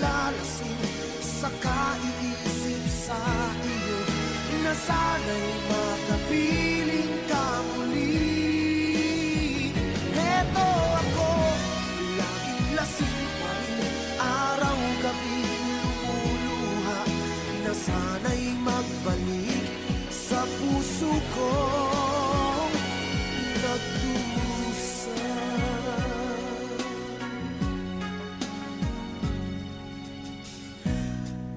naglalasing sa kaiisip sa iyo na sana'y makapiling ka muli. Heto ako, laging lasing pa rin, araw-gabi lumuluha na sana'y magbalik sa puso kong nagdusa.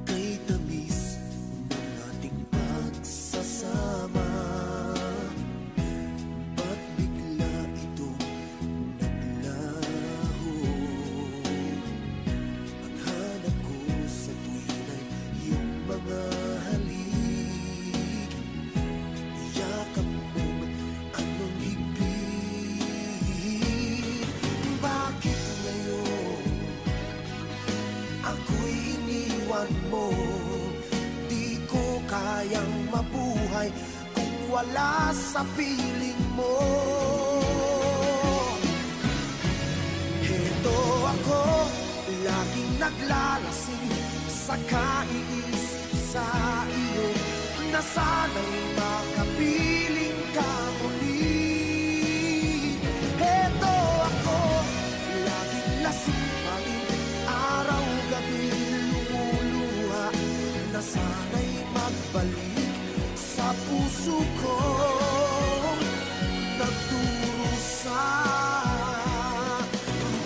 Kay tamis ng ating pagsasama, ba't bigla itong naglaho? Ang hanap ko sa tuwin ay iyong mga halik, yakap mong anong higpit. Bakit ngayon ako'y iniwan mo? Di ko kayang mabuhay kung wala sa piling mo. Heto ako, laging naglalasing sa kaiisip sa iyo na sana'y makapiling ka muli. Heto ako, laging lasing pa rin, araw-gabi lumuluha na sana'y magbalik sa puso kong nagdurusa.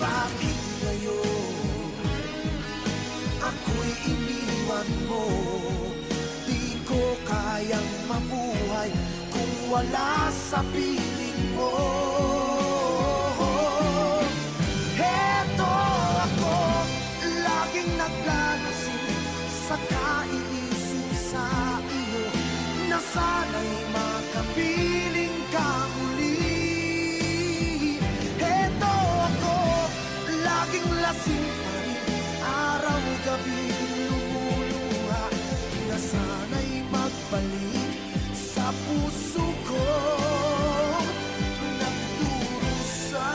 Bakit ngayon ako'y iniwan mo? Di ko kayang mabuhay kung wala sa piling mo. Heto ako, laging naglalasing sa kaiisip sa iyo na sana'y makapiling ka muli. Heto ako, laging lasing pa rin, araw-gabi lumuluha na sana'y magbalik sa puso ko nagdurusa.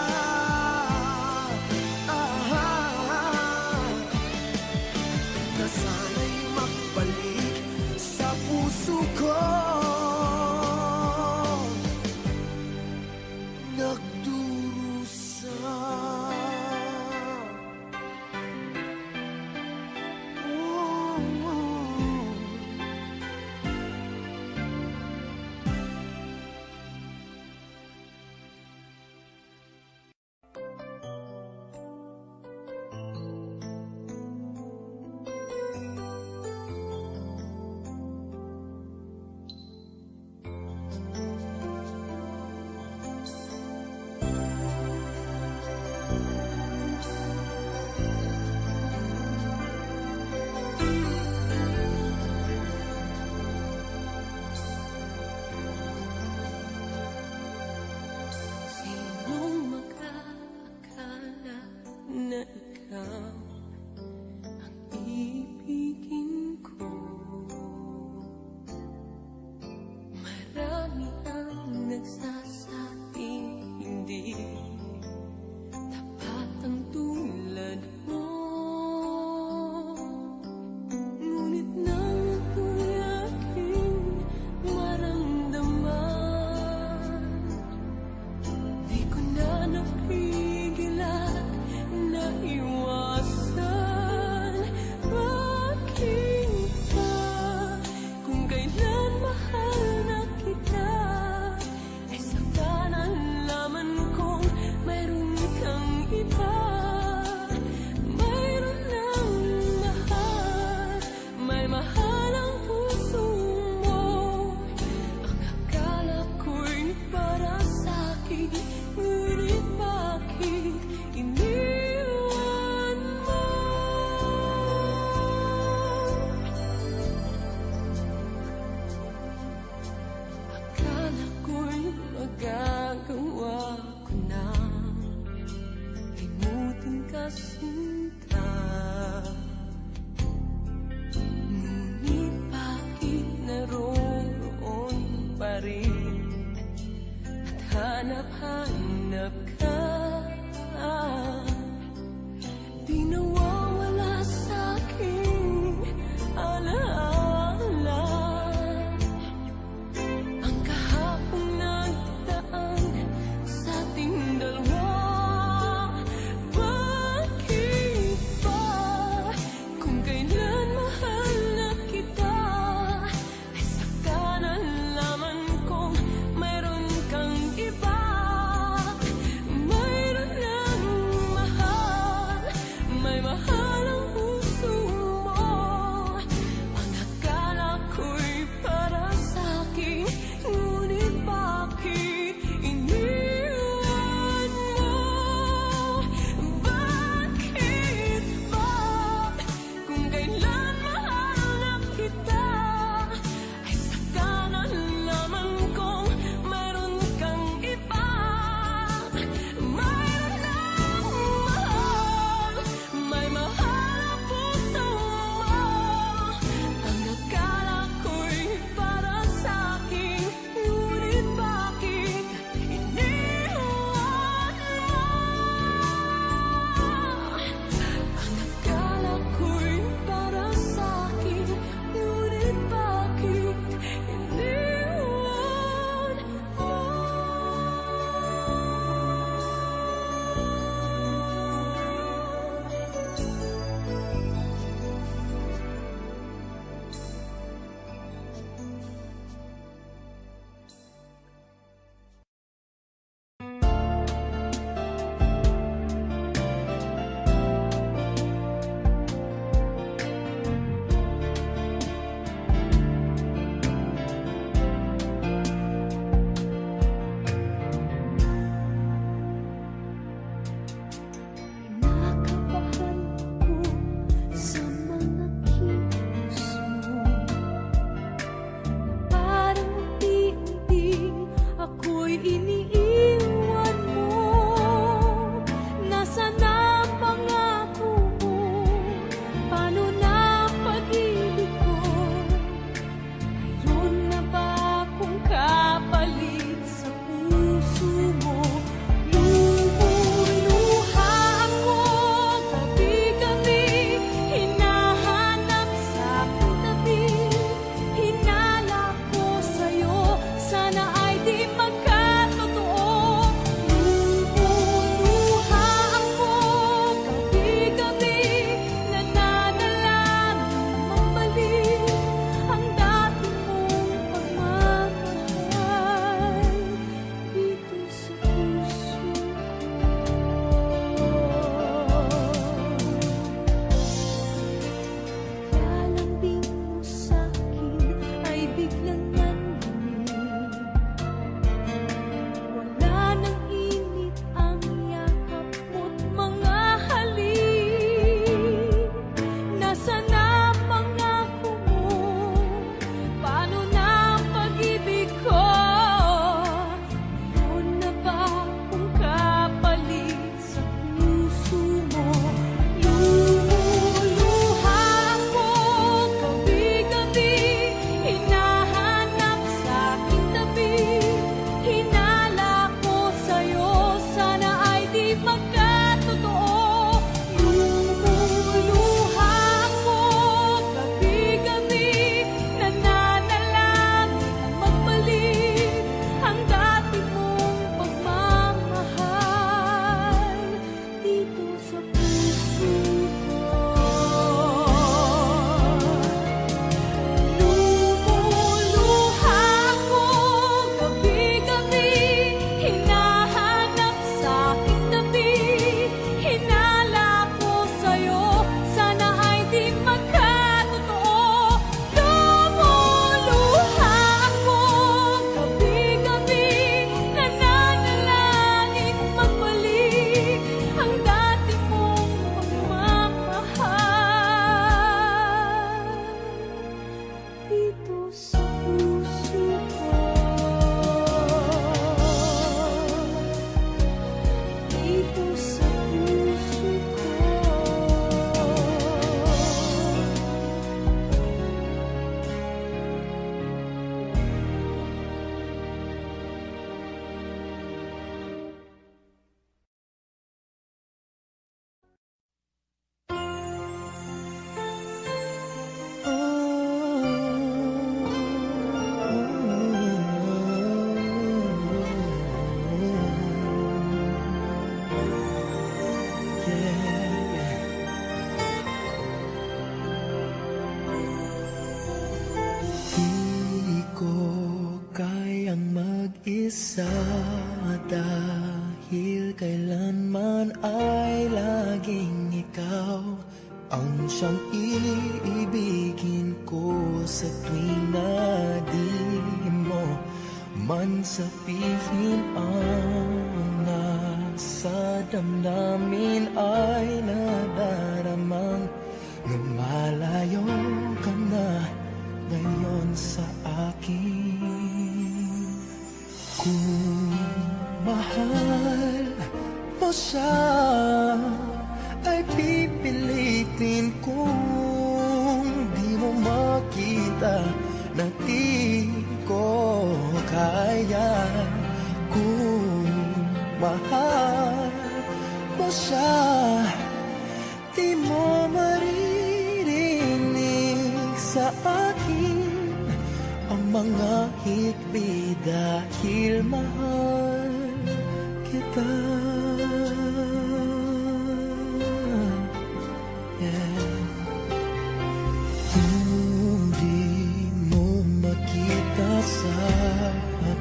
Na sana'y magbalik sa puso ko nagdurusa. Sinong makakakala na ikaw ang ibigin ko? Marami ang nagsasabing hindi tapat ang tulad mo. Ngunit nang ako'y aking maramdaman, di ko na napigilan na iwasan. Bakit ba kung kailan mahal na kita, ay saka nalaman kong mayroon kang iba? Mayroon ng mahal, may mahal ang puso mo. Ang akala ko'y para sa'kin, ngunit bakit iniwan mo? Akala ko'y magagawa ko na limutin ka, sinta. Ngunit bakit naroon pa rin at hanap-hanap ka? Di nawawala sa ay laging ikaw ang siyang iibigin ko sa tuwing na di mo man sabihin ang nasa damdamin ay nadaramang lumalayo ka na ngayon sa akin. Kung mahal mo siya ay pipilitin kung di mo makita na di ko kaya. Kung mahal mo siya, di mo maririnig sa akin ang mga hikbi dahil mahal kita. Kung di mo makita sa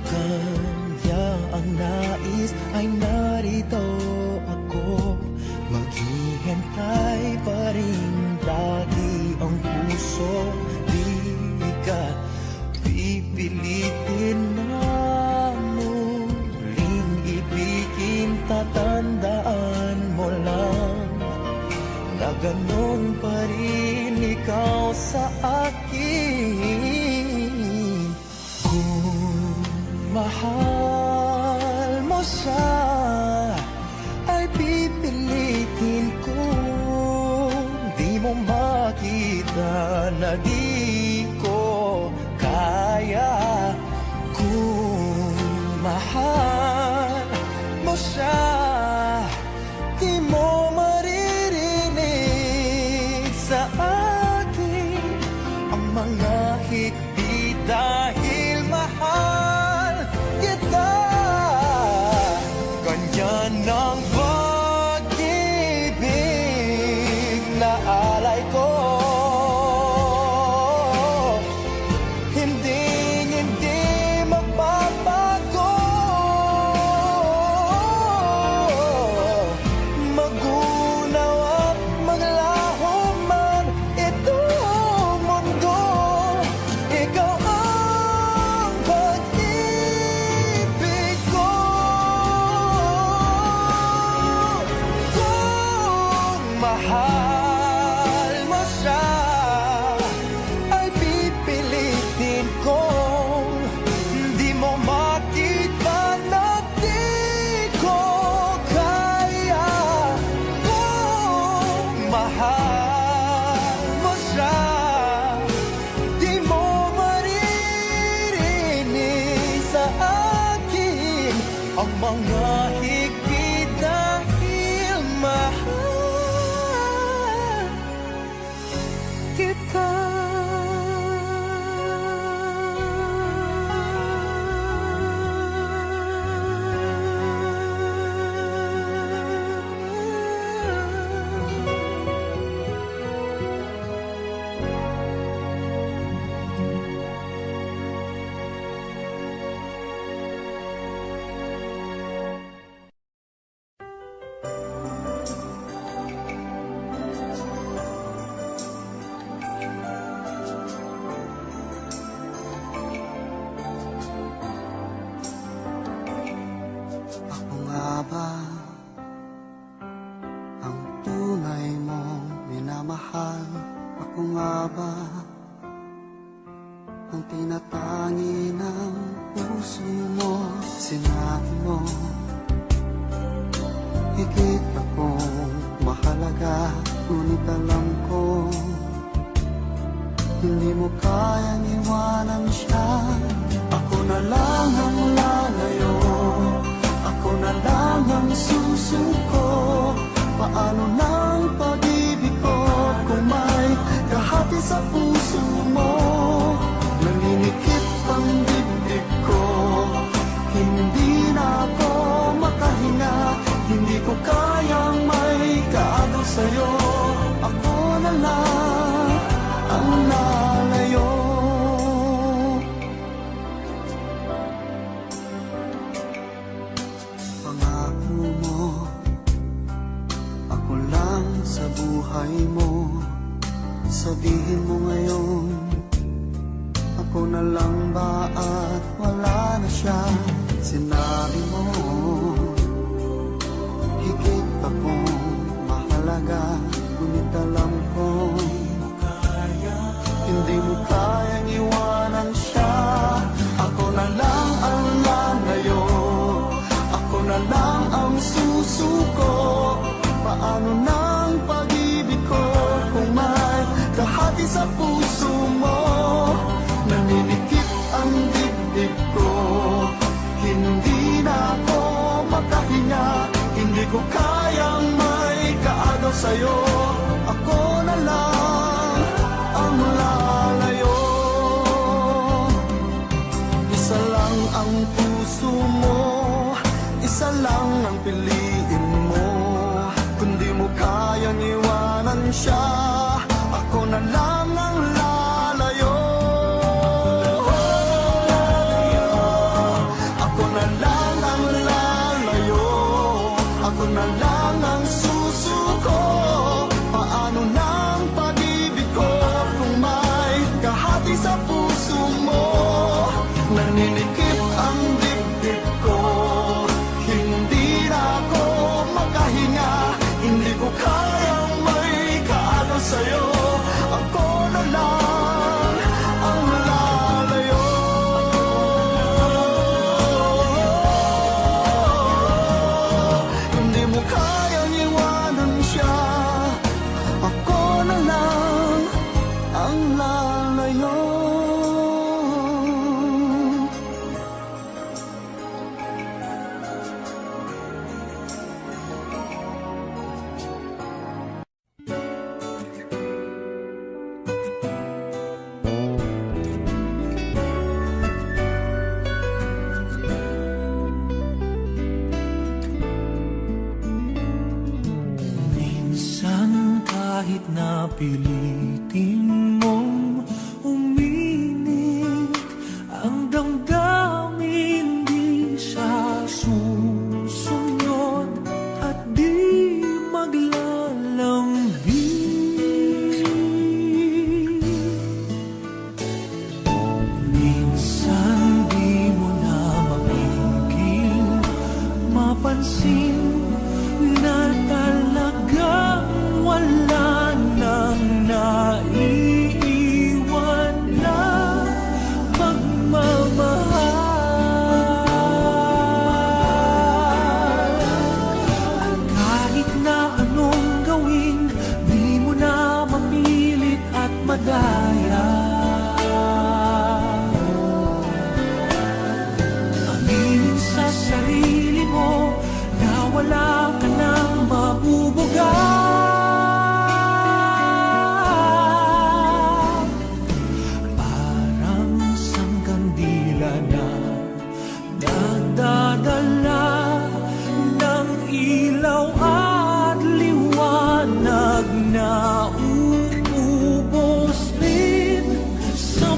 kanya ang nais, ay narito ako. Maghihintay pa rin lagi ang puso. Di ka pipilitin na muling ibigin. Tatandaan mo lang na ganun pa rin ikaw sa akin. Kung mahal mo siya, ay pipilitin kung di mo makita na di ko kaya. Kung mahal mo siya, di mo maririnig sa akin ang mga hikbi dahil mahal kita. Ganyan ang pag-ibig na alay ko. Hindi magbabago. Magunaw at maglaho man itong mundo, ikaw ang pag-ibig ko. Kung mahal mo siya, ay pipilitin kong di mo makita na di ko kaya. Kung mahal mo siya, di mo maririnig sa akin ang mga higpit dahil mahal kita. Ako nga ba ang tunay mong minamahal? Ako nga ba ang tinatangi ng puso mo? Sinabi mo higit akong mahalaga, ngunit alam ko hindi mo kayang iwanan siya. Ako na lang ang lalayo, ako na lang ang susuko. Paano ng pag-ibig ko kung may kahati sa puso mo? Naninikip ang dibdib ko, hindi na ako makahinga. Hindi ko kayang may kaagaw sa'yo. Ako na lang ang lalayo. Pangako mo lang sa buhay mo. Sabihin mo ngayon, ako na lang ba at wala na siya? Sinabi mo, higit akong mahalaga. Ngunit alam ko, hindi mo kayang iwanan siya. Ako na lang ang lalayo, ako na lang ang susuko. Paano nang pag-ibig ko kung may kahati sa puso mo? Naninikip ang dibdib ko, hindi na ako makahinga. Hindi ko kayang may kaagaw sa'yo. Ako na lang ang lalayo. Isa lang ang puso mo, isa lang ang piliin mo. Kung di mo kayang iwanan siya, ako na lang ang lalayo. Ako na lang ang lalayo, ako na lang ang susuko. Paano nang pag-ibig ko kung may kahati sa puso mo? Naninikip ang dibdib ko, hindi na ako makahinga. Hindi ko kayang may kaagaw sa'yo. Ako na lang ang lalayo. Hindi mo kayang iwanan siya. Ako na lang ang lalayo. Minsan kahit na pilitin mong uminit, ang damdamin di siya susunod at di maglalambing. Minsan di mo na mapigil mapansin na talagang wala nang naiiwan na pagmamahal. At kahit na anong gawin, di mo na mapilit at madaya. Aminin sa sarili mo na wala ka nang mabubuga. Parang sang kandila na nagdadala ng ilaw at liwanag na uubos din sa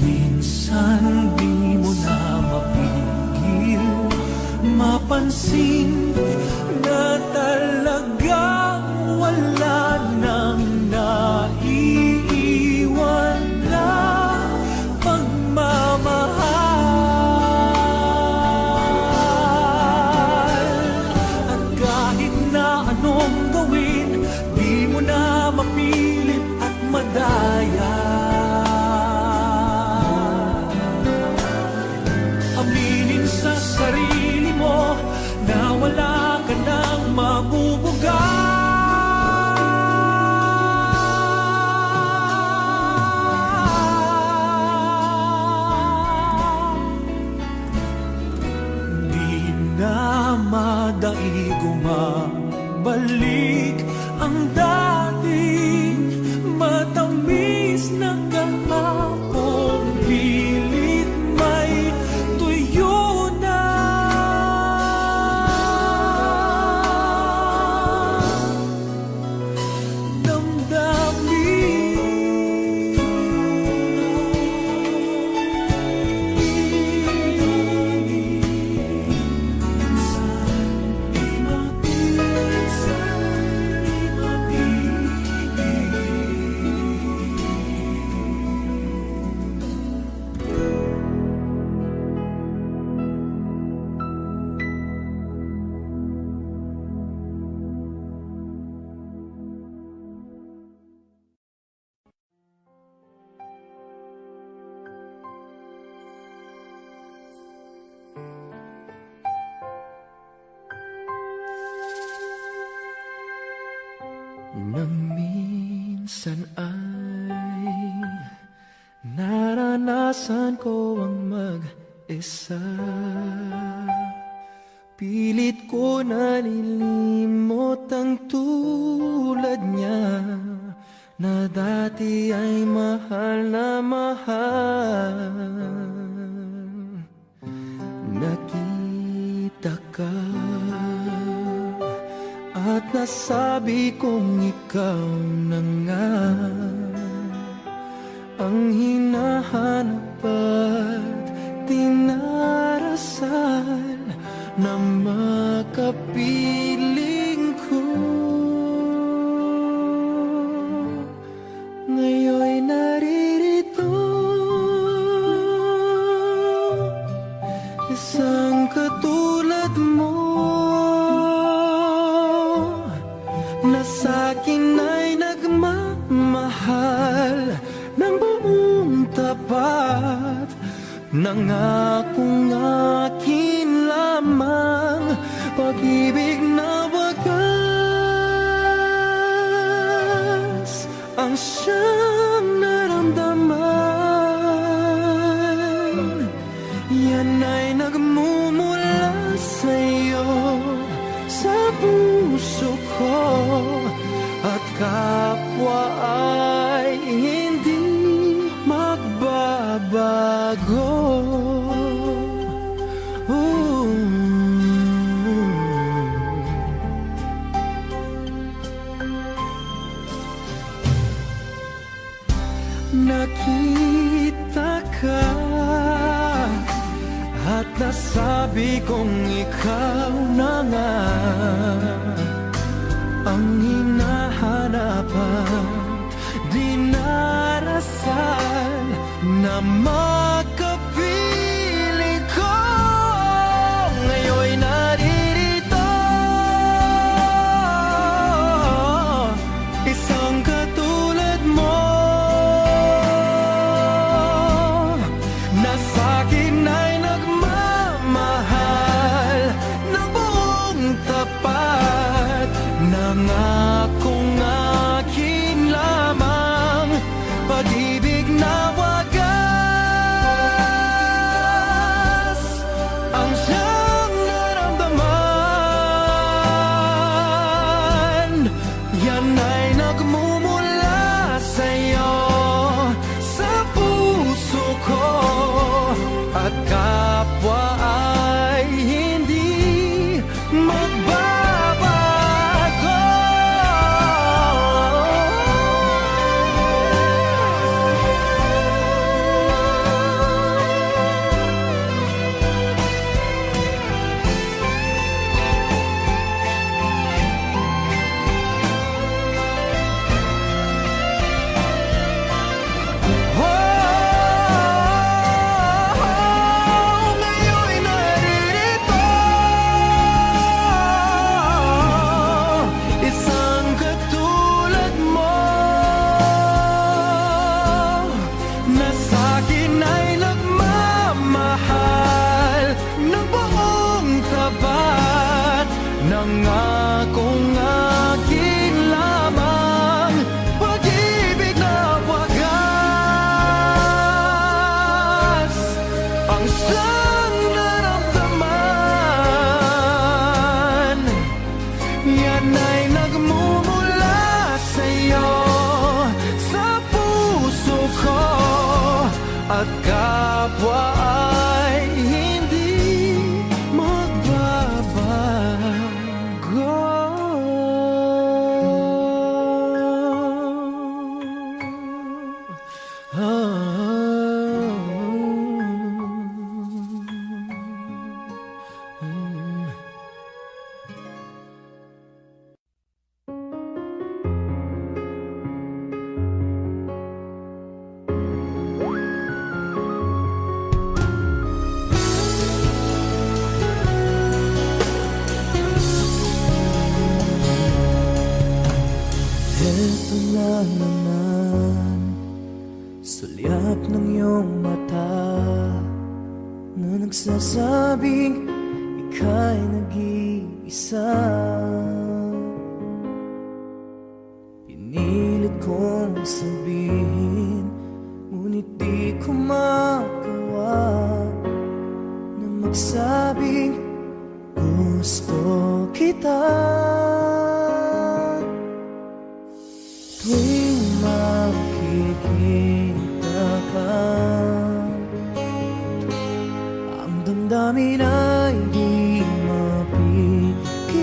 minsan di mo na mapigil mapansin na talagang wala nang Na minsan ay naranasan ko ang mag-isa. Pilit ko nalilimot ang tulad niya na dati ay mahal na mahal. Nakita ka at nasabi kong ikaw na nga ang hinahanap at dinarasal na makapiling ko. Ngayon'y naririto, isang katulad mo na sa'kin ay nagmamahal ng buong tapat. Nangakong akin lamang pag-ibig na wagas ang siyang naramdaman. Yan ay nagmumula sa'yo, sa puso ko, at kapwa ay hindi magbabago. Nakita ka at nasabi kong ikaw na nga ang hinahanap at dinarasal na makapili ko. Ngayon'y naririto, isang katulad mo na sa'kin ay nagmamahal ng buong tapat. Nangakong akin lamang pag-ibig na wagas ang siyang naramdaman. Yan ay nagmumula sa'yo, sa puso ko, at kapwa ay hindi magbabago. Ngayon'y naririto, isang katulad mo na sa'kin ay nagmamahal ng buong tapat. Nangakong akin lamang pag-ibig na wagas ang siyang naramdaman. Yan ay nagmumula sa'yo, sa puso ko, at kapwa ay hindi magbabago. Eto na naman, sulyap ng iyong mata na nagsasabing ika'y nag-iisa. Pinilit kong sabihin, ngunit di ko magawa na magsabing gusto kita. Tuwing makikita ka, ang damdamin ay di mapigilan.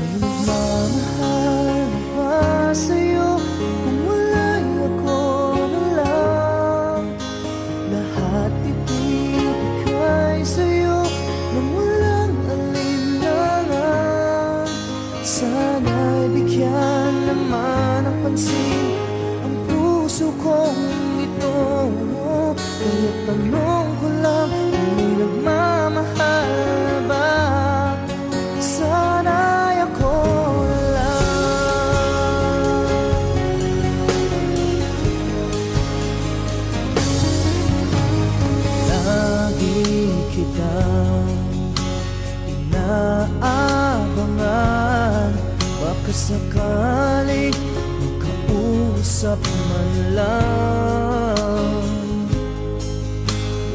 May nagmamahal na ba sa'yo kung wala'y ako na lang? Lahat ibibigay sa'yo nang walang alinlangan. Sana'y bigyan naman ng pansin ang puso kong ito. Kaya tanong ko lang kung may nagmamahal na ba? Sana'y ako na lang. Lagi kitang inaabangan, baka sakaling magkausap man lang.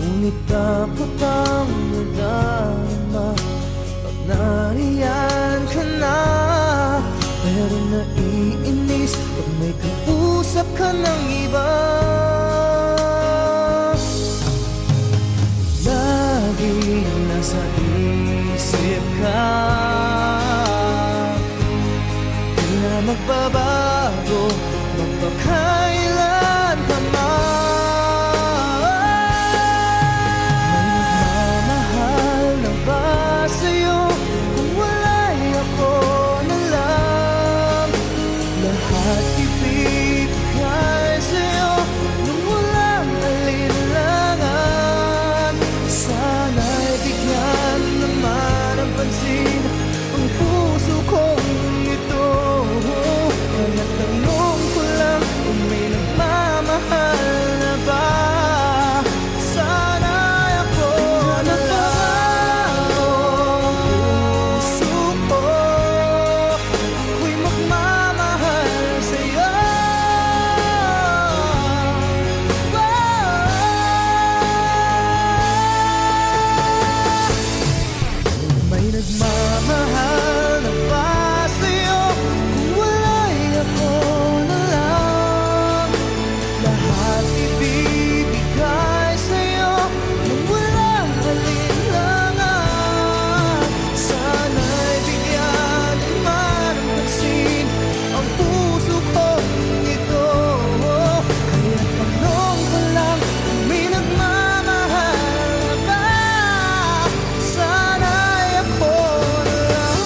Ngunit takot ang nadama pag nariyan ka na. Pero naiinis pag may kausap ka ng iba. Lagi nasa isip ka, di na magbabago magpakailan pa man. May nagmamahal na ba sa'yo kung wala'y ako na lang? Lahat ibibigay sa'yo nang walang alinlangan. Sana'y bigyan naman ng pansin ang puso kong ito. Kaya tanong ko lang kung may nagmamahal na ba? Sana'y ako na lang. Puso ko, ako'y magmamahal sa'yo. May nagmamahal na ba sa'yo kung wala'y ako na lang? Lahat ibibigay sa'yo nang walang alinlangan. Sana'y bigyan naman ng pansin ang puso kong ito. Kaya tanong ko lang kung may nagmamahal na ba? Sana'y ako na lang.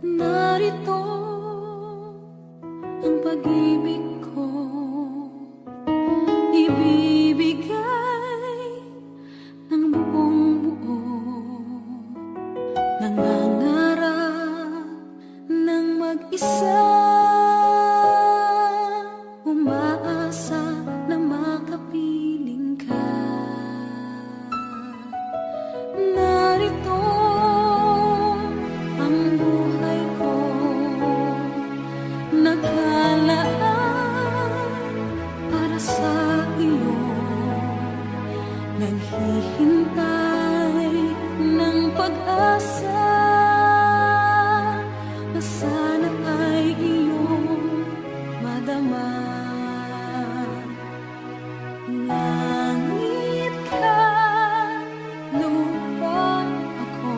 Narito ang pag-ibig ko, ibibigay ng buong buo. Nangangarap ng mag-isa, umaasa na makapiling ka. Narito ang buhay ko, nakalaan para sa iyo. Naghihintay ng pag-asa na sana ay iyong madama. Langit ka, lupa ako,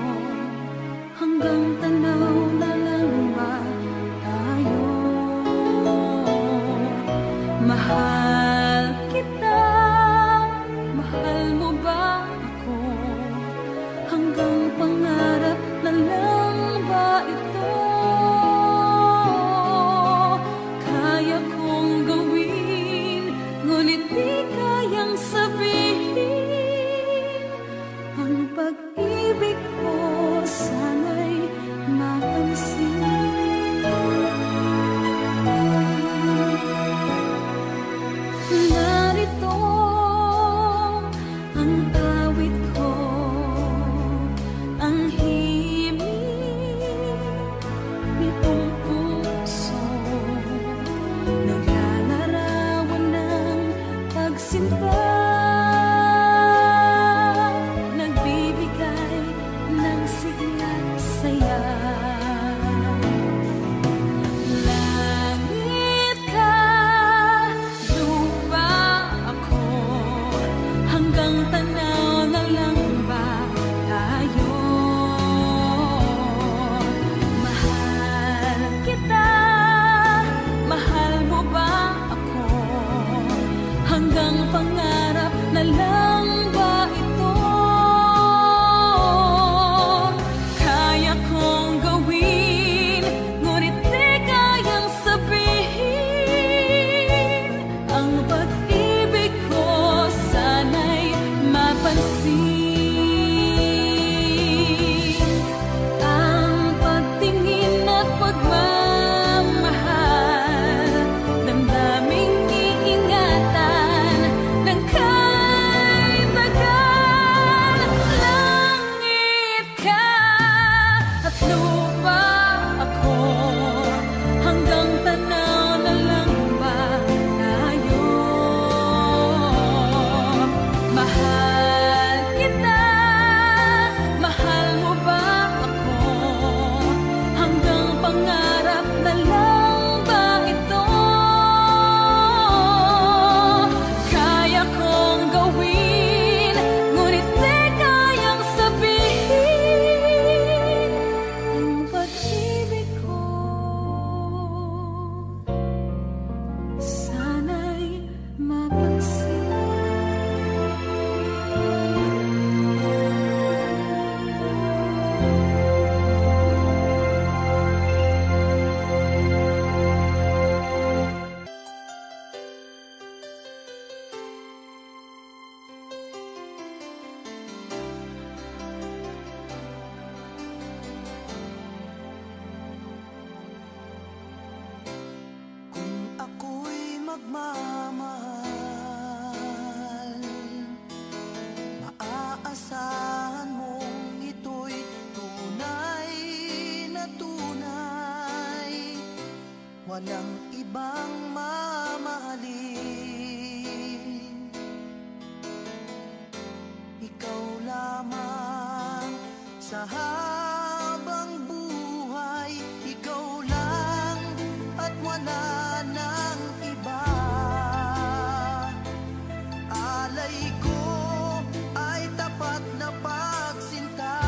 hanggang tanaw na lang ba tayo? Mahal kita, mahal mo ba ako? Hanggang pang pag-ibig ko sana'y mapansin. Narito ang awit ko, ang himig nitong puso, naglalarawan ng pagsinta, nagbibigay ng sigla't saya. Langit ka, lupa ako, hanggang tanaw na lang ba tayo? Mahal kita, mahal mo ba ako, hanggang pangarap na lang ba ito? Kaya kong gawin, ngunit di kayang sabihin. Ang pag-ibig ko sana'y mapansin. Ang pagtingin at pagmamahal, damdaming iingatan ng kahit tagal. Langit ka at lupa ako, hanggang tanaw na lang ba tayo? Mahal kita, mahal mo ba ako, hanggang pangarap na lang ba ito? Kaya kong gawin, ngunit di kayang sabihin. Ang pag-ibig ko sana'y mapansin. Kung ako'y magmamahal, maaasahan mong ito'y tunay na tunay, walang ibang mamahalin. Ikaw lamang sa habang buhay, ikaw lang at wala nang iba. Alay ko ay tapat na pagsinta.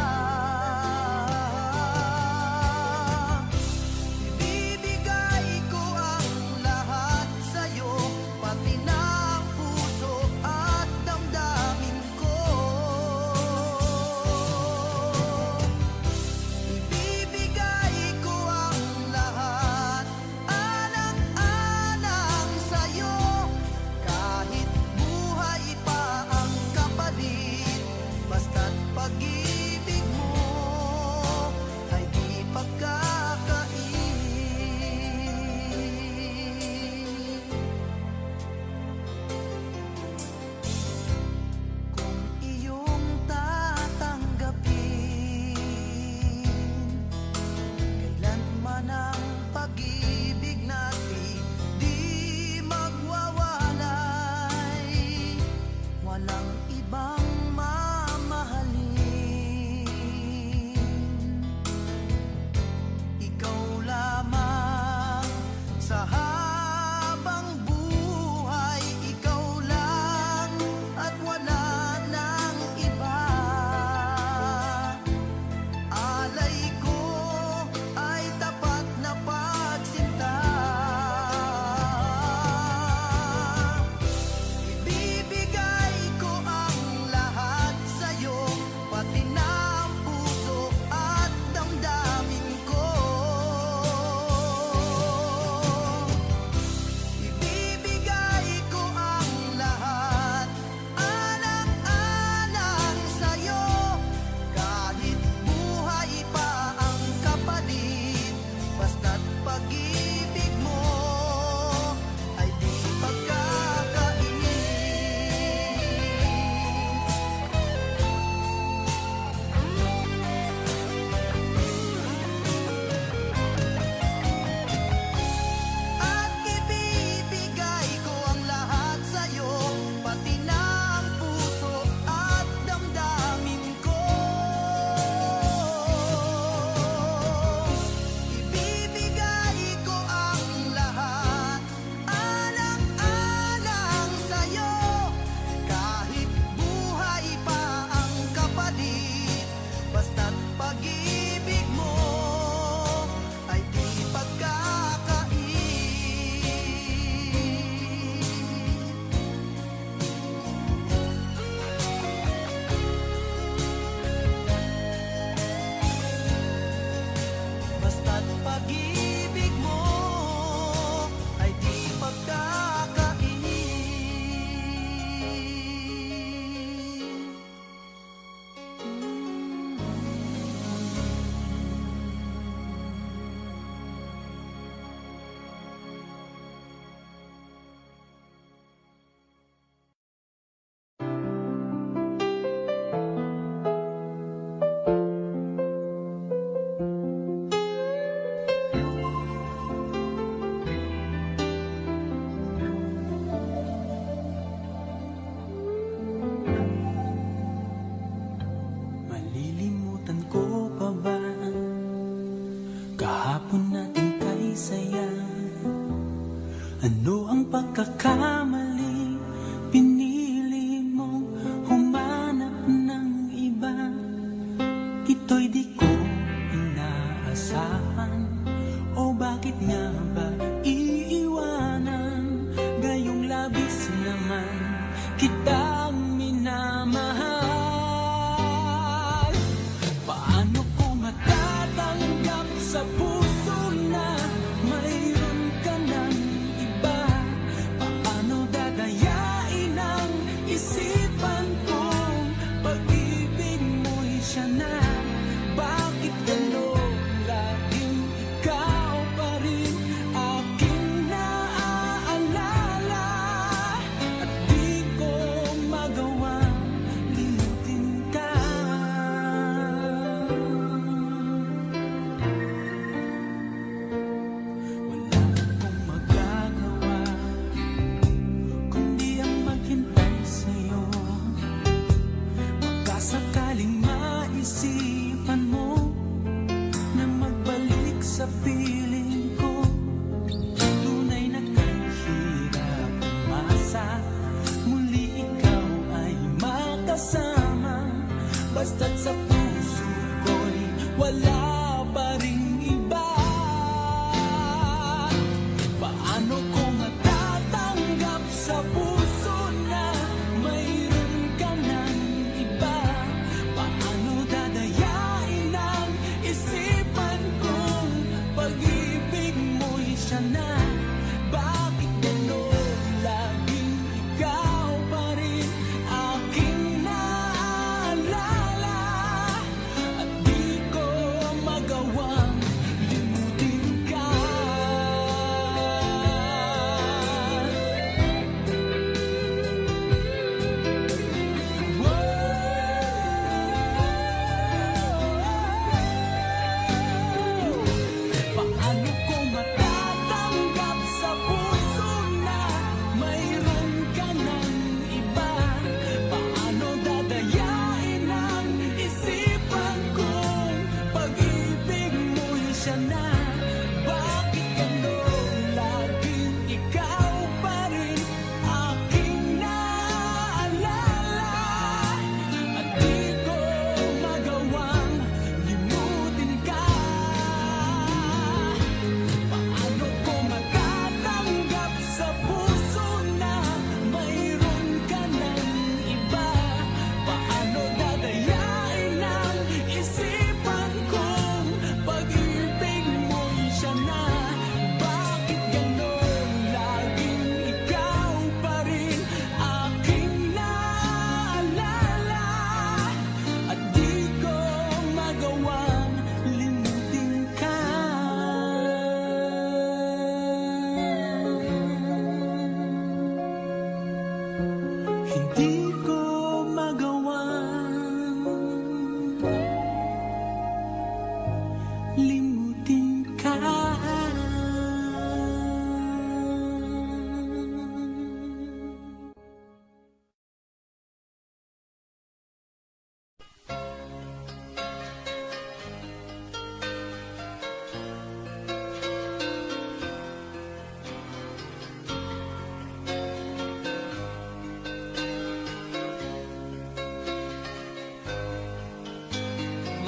Ibibigay ko ang lahat sa'yo, pati na ang puso at damdamin ko. Ito'y di ko inaasahan. O bakit nga ba iiwanan? Gayong labis naman kitang minamahal. Paano ko matatanggap sa puso na mayroon ka ng iba? Paano dadayain ang isipan kong pag-ibig mo'y siya na? Bakit gano'n laging ikaw pa rin aking naaalala? At di ko magawang limutin ka. Wala akong magagawa kundi ang maghintay sa'yo. Magkasakaling maisipan mo na magbalik sa piling ko, tunay na kahirap umasa, muli ikaw ay makasama. Basta't sa puso ko'y wala pa ring iba. Paano ko matatanggap sa puso na mayroon ka ng iba? Paano dadayain ang isipan kong pag-ibig mo'y siya na? Bakit gano'n laging ikaw pa rin aking naaalala? At di ko magawang limutin ka. Paano ko matatanggap sa puso na mayroon ka ng iba? Paano dadayain ang isipan kong pag-ibig mo'y siya na? Bakit gano'n laging ikaw pa rin aking naaalala? At di ko magawang limutin ka. Paano ko matatanggap sa puso na mayroon ka ng iba? Paano dadayain ang isipan kong pag-ibig mo'y siya na? Bakit gano'n laging ikaw pa rin aking naaalala? At di ko magawang limutin ka. Hindi ko magawang limutin ka.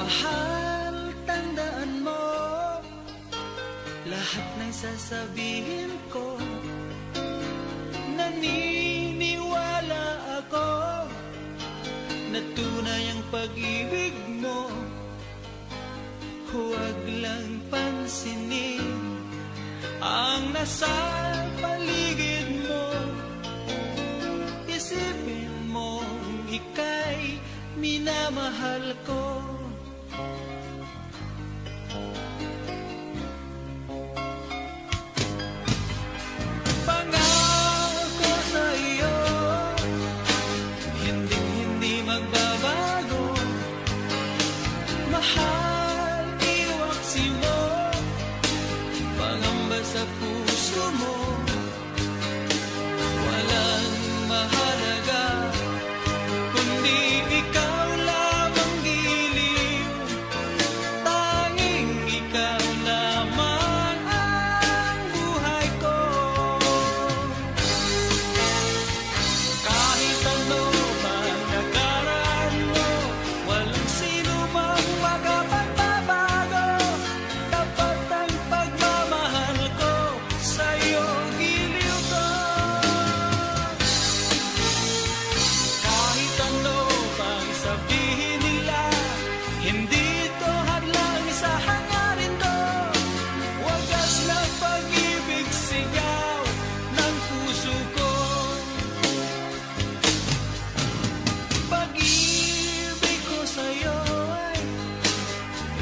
Mahal, tandaan mo lahat ng sasabihin ko. Naniniwala ako na tunay ang pag-ibig mo. Huwag lang pansinin ang nasa paligid mo. Isipin mo ika'y minamahal ko. Pangako sa iyo, hindi magbabago. Mahal, iwaksi mo pangamba sa puso mo. Walang mahalaga kundi ikaw lamang giliw.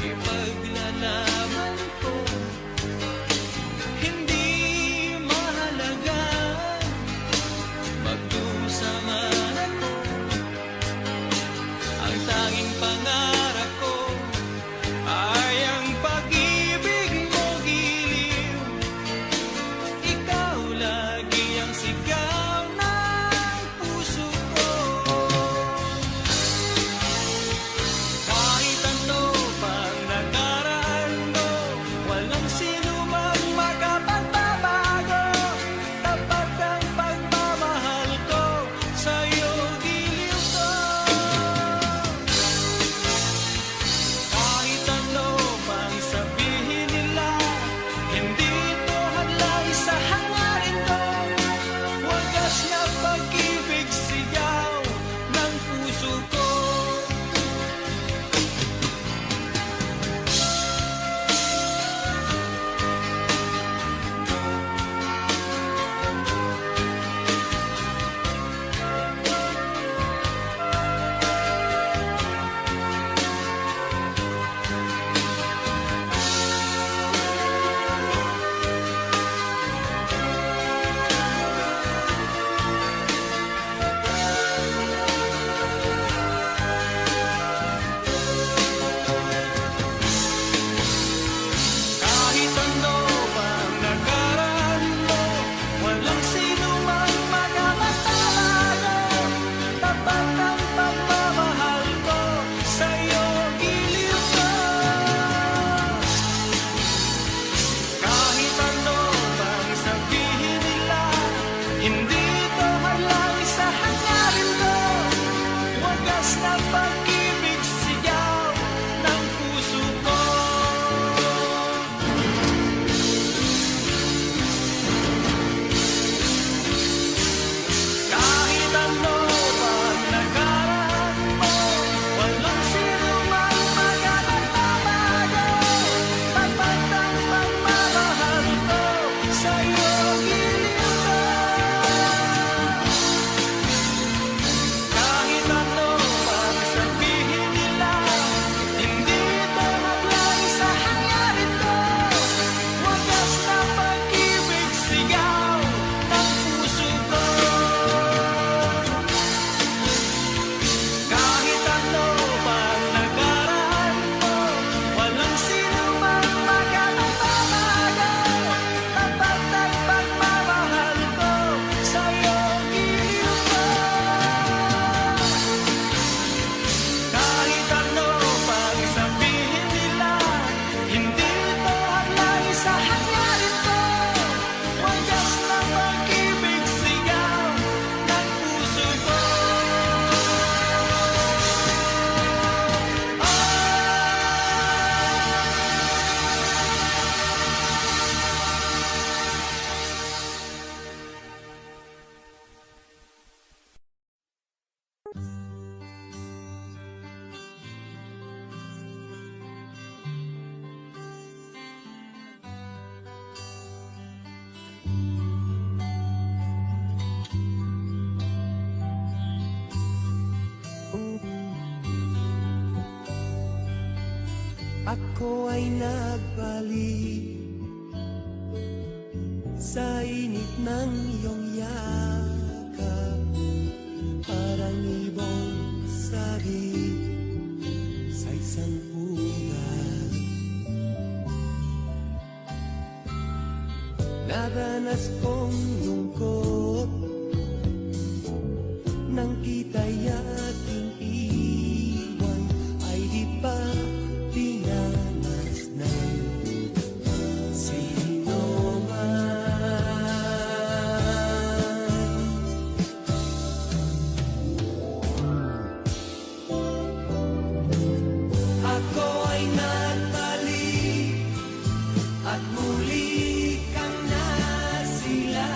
ipaglalaban ko. Hindi mahalaga magdusa man ako. Ang tanging pangarap ko ay ang pag-ibig mo giliw. Ikaw lagi ang sigaw ng puso ko. Kahit ano pang nakaraan mo, walang sino mang makapagbabago. Tapat ang pagmamahal ko, sa'yo giliw ko. Kahit ano pang sabihin nila, hindi ito hadlay sa hangarin ko. Wagas na pag-ibig sigaw ng puso ko. Kahit ano pang nakaraan mo, walang sino mang makapagbabago. Tapat ang pagmamahal ko, sa'yo giliw ko. Kahit ano pang sabihin nila, hindi ito halay sa hangarin ko. Wagas na pag-ibig sigaw ng puso ko. Kahit ano pang nakaraan mo, walang sino mang makapagbabago. Tapat ang pagmamahal ko, sa'yo giliw ko. Kahit ano pang sabihin nila, hindi ito hadlay sa hangarin ko. Wagas na pag-ibig sigaw ng puso ko. Kahit ano pang nakaraan mo, walang sino mang makapagbabago. Tapat ang pagmamahal ko, sa'yo giliw ko. Kahit ano pang sabihin nila, hindi ito hadlay sa hangarin ko. Wagas na pag-ibig sigaw ng puso ko. Ako ay nagbalik sa init ng iyong yakap, parang ibong sagip sa isang pugat. Nadanas kong lungkot nang kita'y aking iwan, ay di pa dinanas ng sino man. Ako ay nagbalik at muli kang nasilayan.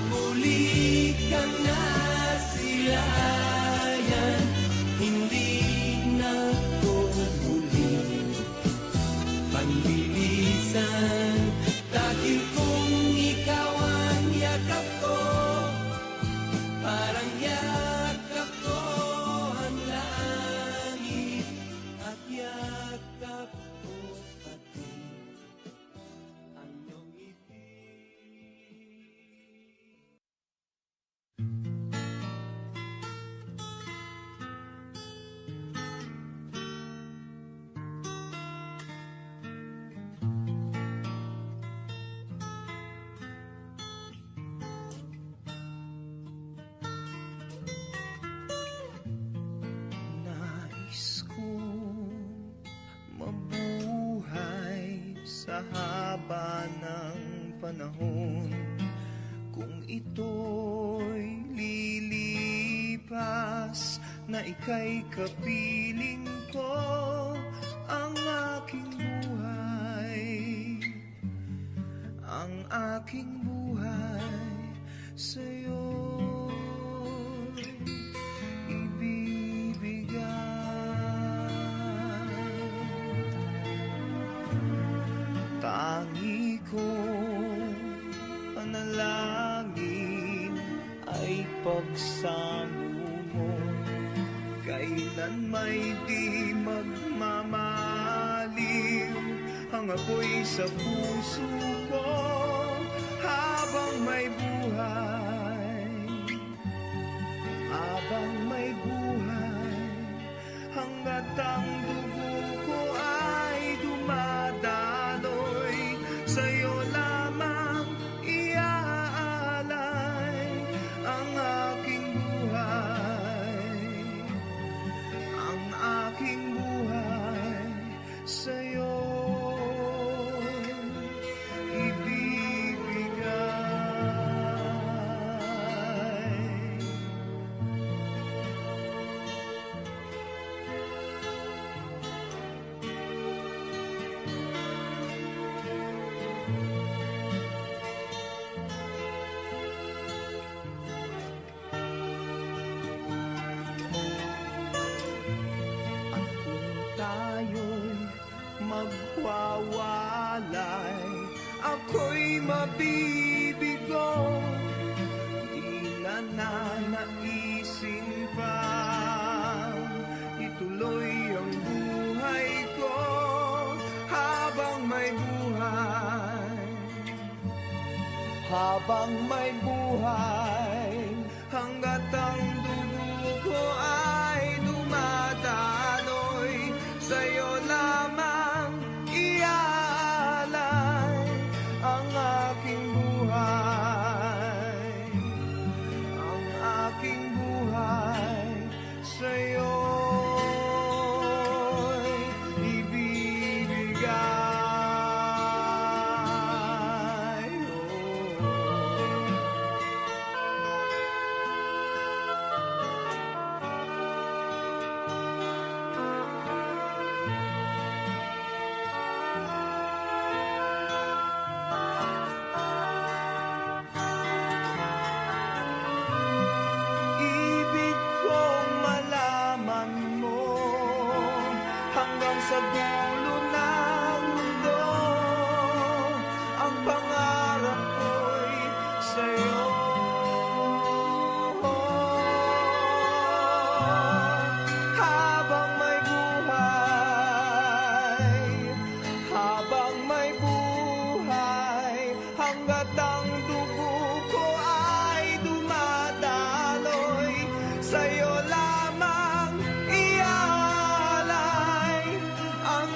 muli kang nasilayan, hindi na ko muli pagbilisan. Dahil kung ikaw ang yakap ko, parang yakap ko ang langit, at yakap ko pati ang iyong ngiti. Nais kong mabuhay sa haba ng panahon. Kung ito'y lilipas, na ika'y kapiling ko, ang aking buhay, ang aking buhay sa'yo'y ibibigay. Tangi kong panalangin ay pagsamo mo, kailan may di magmamaliw ang apoy sa puso ko habang may buhay, habang may buhay, hanggat ang dugo ko ay dumadaloy, sa'yo lamang iaalay ang aking buhay, ang aking buhay sa'yo ibibigay. At kung tayo'y magwawalay, ako'y mabibigo, di na nanaising pa ituloy ang buhay ko habang may buhay, habang may buhay, hanggat ang dugo ko ay dumadaloy, sa'yo lamang iaalay ang aking buhay, ang aking buhay sa'yo'y ibibigay. Ibig kong malaman mo hanggang sa dulo ng mundo, ang pangarap ko'y sa'yo. Habang may buhay, habang may buhay, hanggat ang dugo ko ay dumadaloy, sa'yo lamang iaalay ang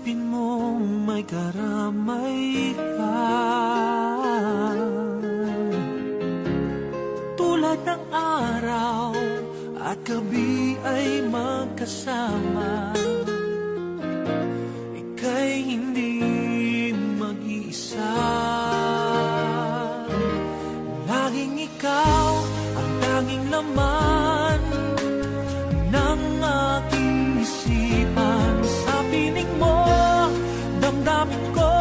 Isipin mong may karamay ka, tulad ng araw at gabi ay magkasama. Ika'y hindi mag-iisa, laging ikaw ang tanging laman ng aking isipan. Sa piling mo, damdamin ko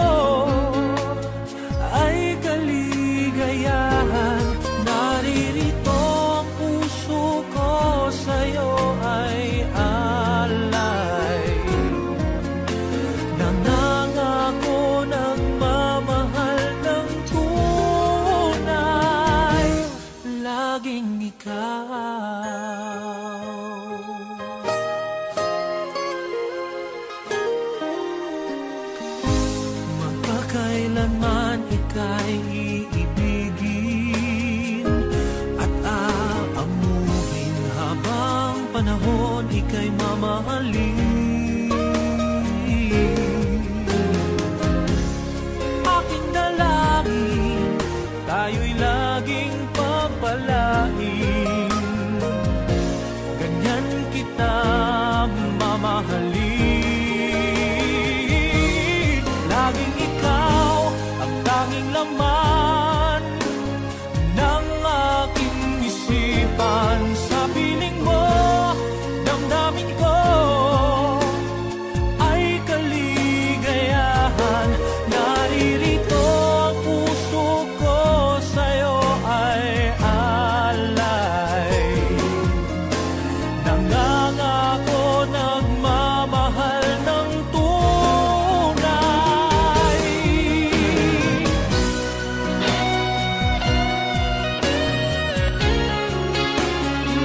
ay kaligayahan. Naririto ang puso ko, sa'yo ay alay. Nangangako ng mamahal ng tunay, laging ikaw. Magpakailanman ika'y iibigin at aamuhin, habang panahon ika'y mamahalin. Aking dalangin, tayo'y laging pagpalain. Ganyan kita mamahalin. Laging ikaw ang tanging laman ng aking isipan. Sa piling mo, damdamin ko ay kaligayahan. Naririto ang puso ko, sa'yo ay alay. Nangangako nagmamahal ng tunay.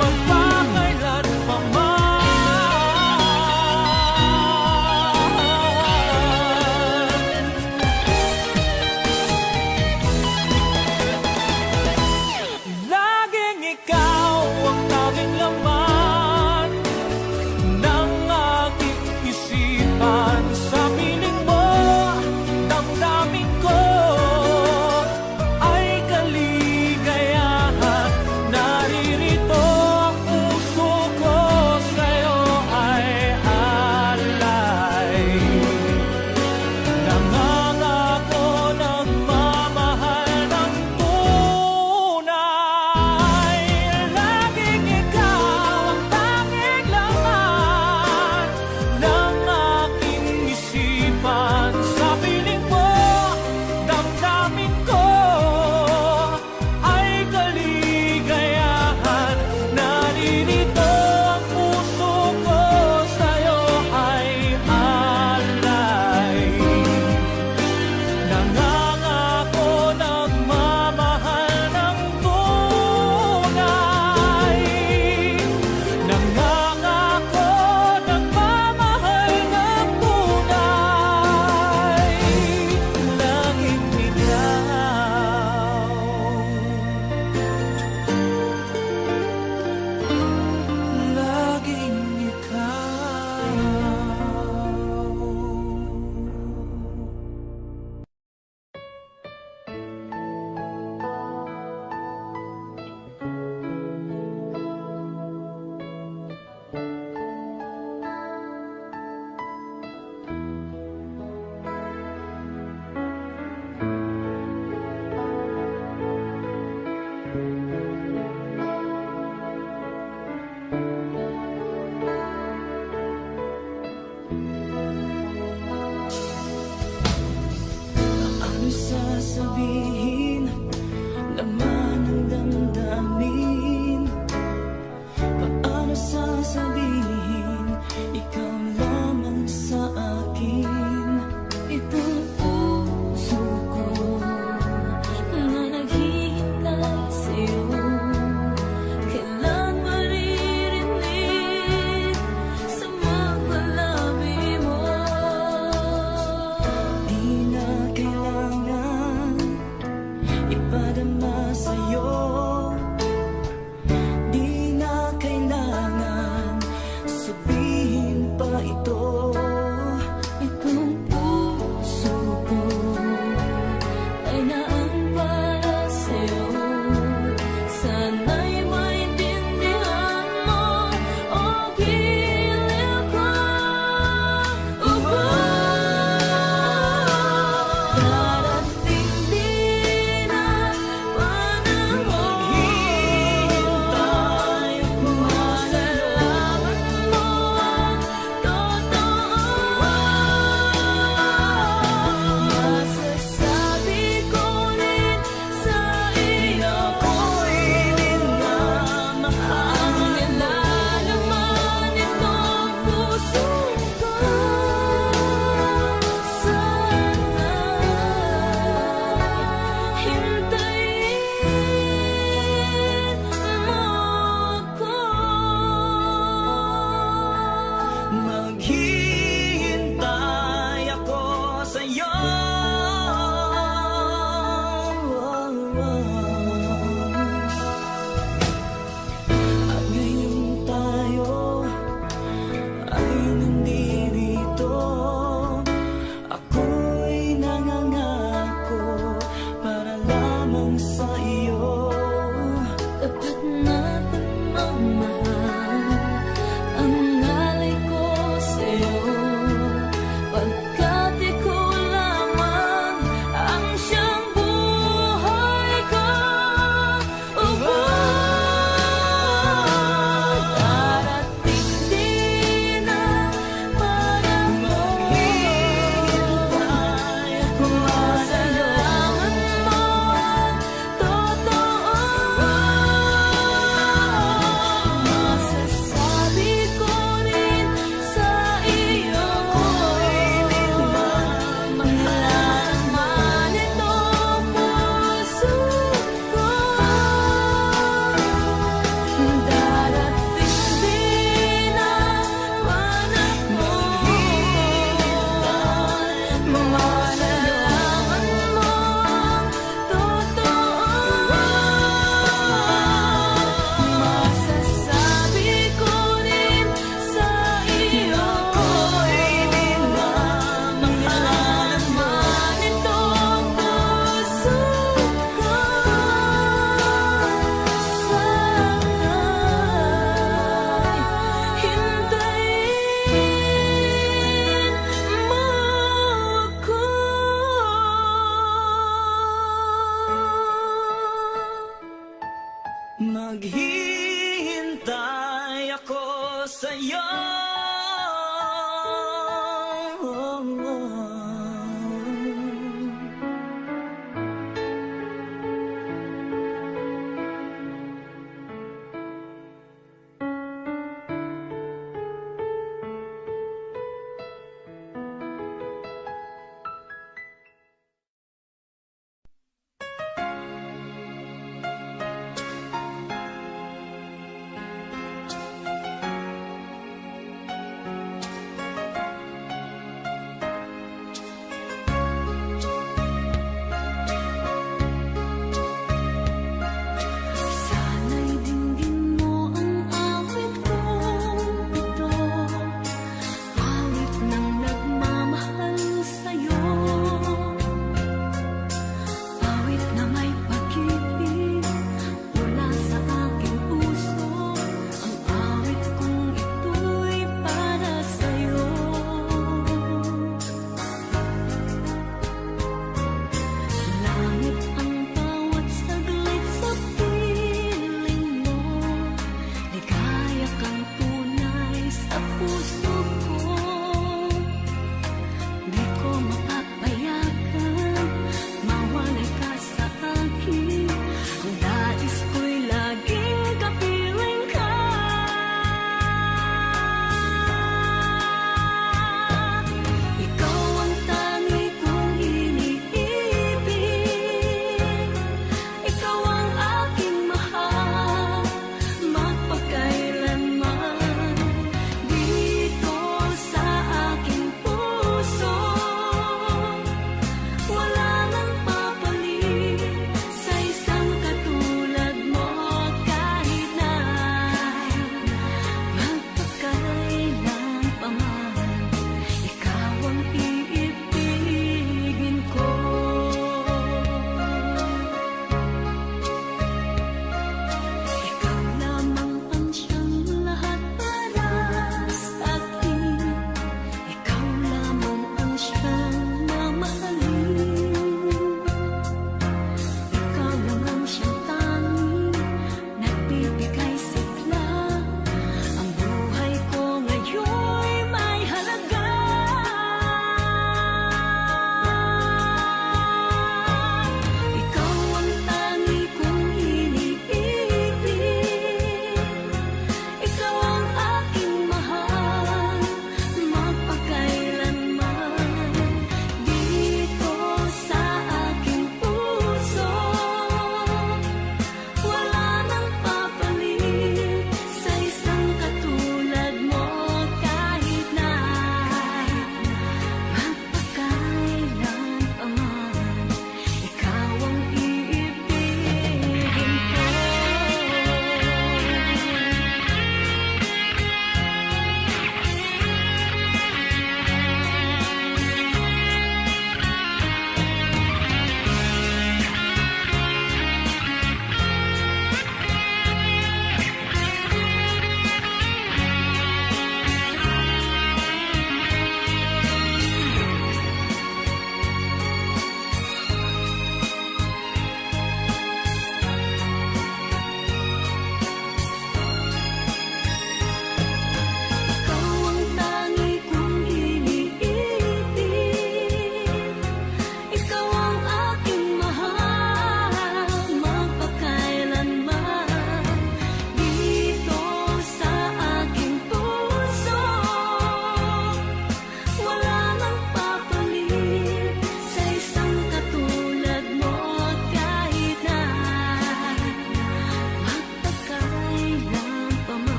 Magpakailan pa man, laging ikaw ang tanging laman ng aking isipan. Sa piling mo, damdamin ko ay kaligayahan. Naririto ang puso ko, sa'yo ay alay. Nangangako nagmamahal ng tunay. Laging ikaw ang tanging laman ng aking isipan. Sa piling mo, damdamin ko ay kaligayahan. Naririto ang puso ko, sa'yo ay alay. Nangangako nagmamahal ng tunay. Nangangako nagmamahal ng tunay. Laging ikaw. Laging ikaw. Ano sasabihin, laman ng damdamin? Paano sasabihin, ikaw lamang sa akin? Itong puso ko na naghihintay sa'yo, kailan maririnig sa magbalabi mo? Di na kailangan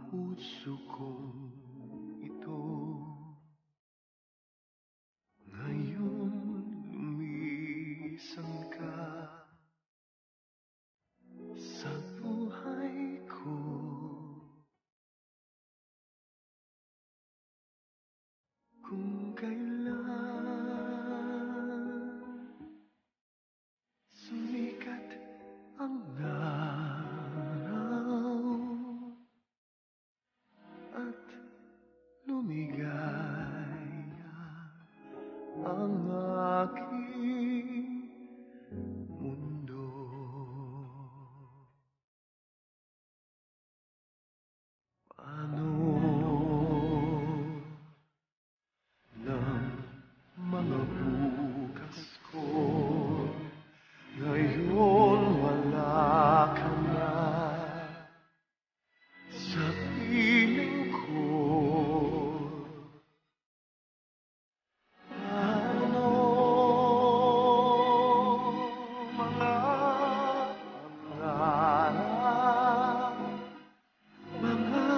puso kong ito. Ngayon lumisan ka sa buhay ko. Kung kailan sumikat ang araw at lumigaya ang aking mundo. Paano ng mga bukas ko ngayon wala ka na sa piling ko? Paano mga pangarap, mga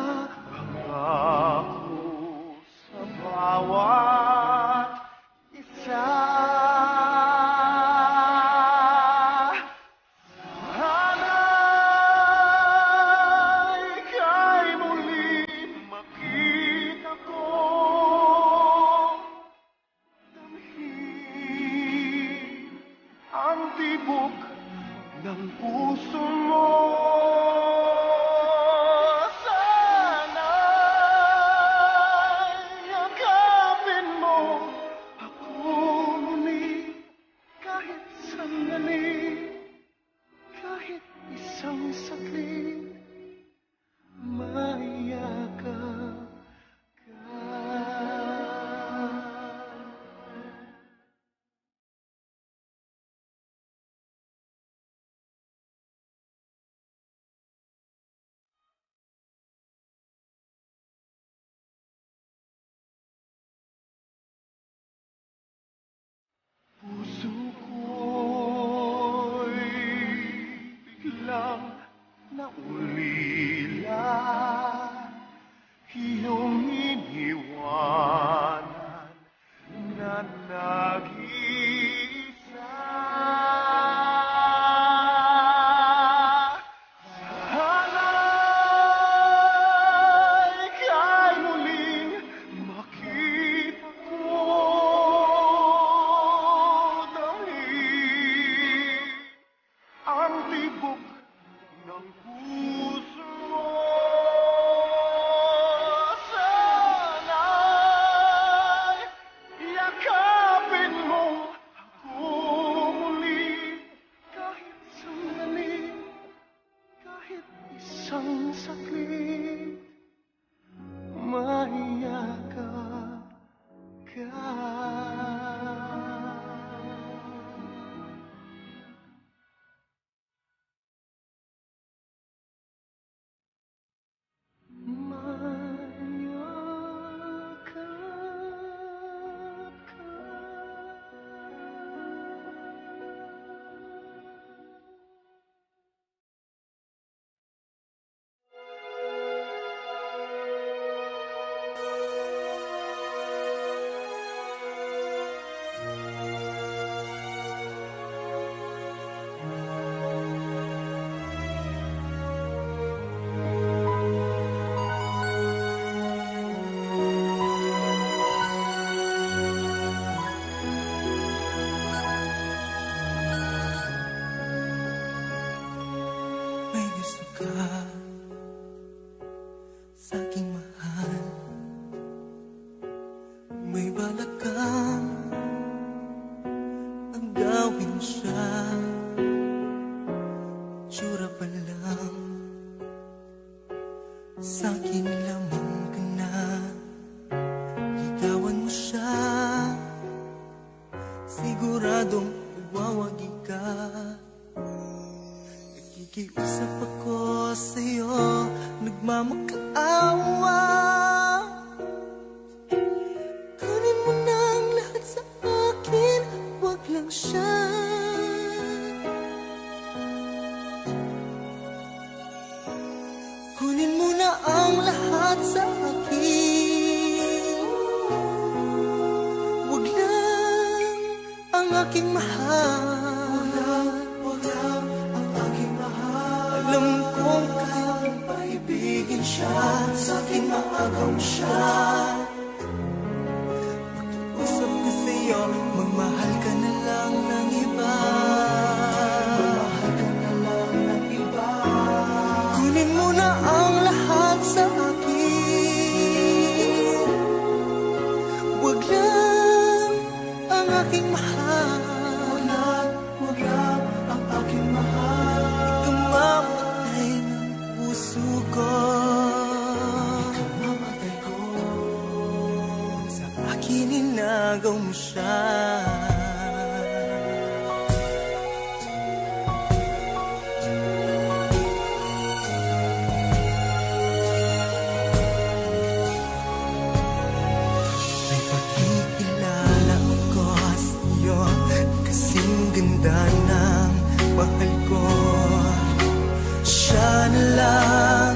pangako sa bawat isa? Sana'y ika'y muling makita ko, damhin ang tibok ng puso mo. Sana'y yakapin mo ako muli kahit sandali, kahit isang saglit, mayakap ka. Puso ko'y biglang naulila, iyong iniwanan na nag-iisa. Sana'y ika'y muling makita ko, damhin ang tibok ng puso mo. Sana'y yakapin mo ako muli kahit sandali, kahit isang saglit, mayakap ka. May gusto ka sa aking mahal, may balak kang agawin siya. Tsura pa lang sa akin lamang ka na, ligawan mo siya, siguradong mawawagi ka. Nakikiusap ako sa'yo, nagmamakaawa. Kunin mo na ang lahat sa akin, wag lang siya. Kunin mo na ang lahat sa akin. Huwag lang ang aking mahal. Huwag lang ang aking mahal. Alam kong kaya mong paibigin siya, sa akin maagaw siya. Usap ko sa'yo, magmahal ka na lang ng iba. Magmahal ka na lang ng iba. Kunin mo na ang lahat sa akin. Huwag lang ang aking mahal. Huwag lang ang aking mahal. Ikaw mamatay ng puso ko. Ikaw mamatay ko. Sa akin inagaw mo siya. May pakikilala ako sa'yo, kasing ganda ng mahal ko. Siya na lang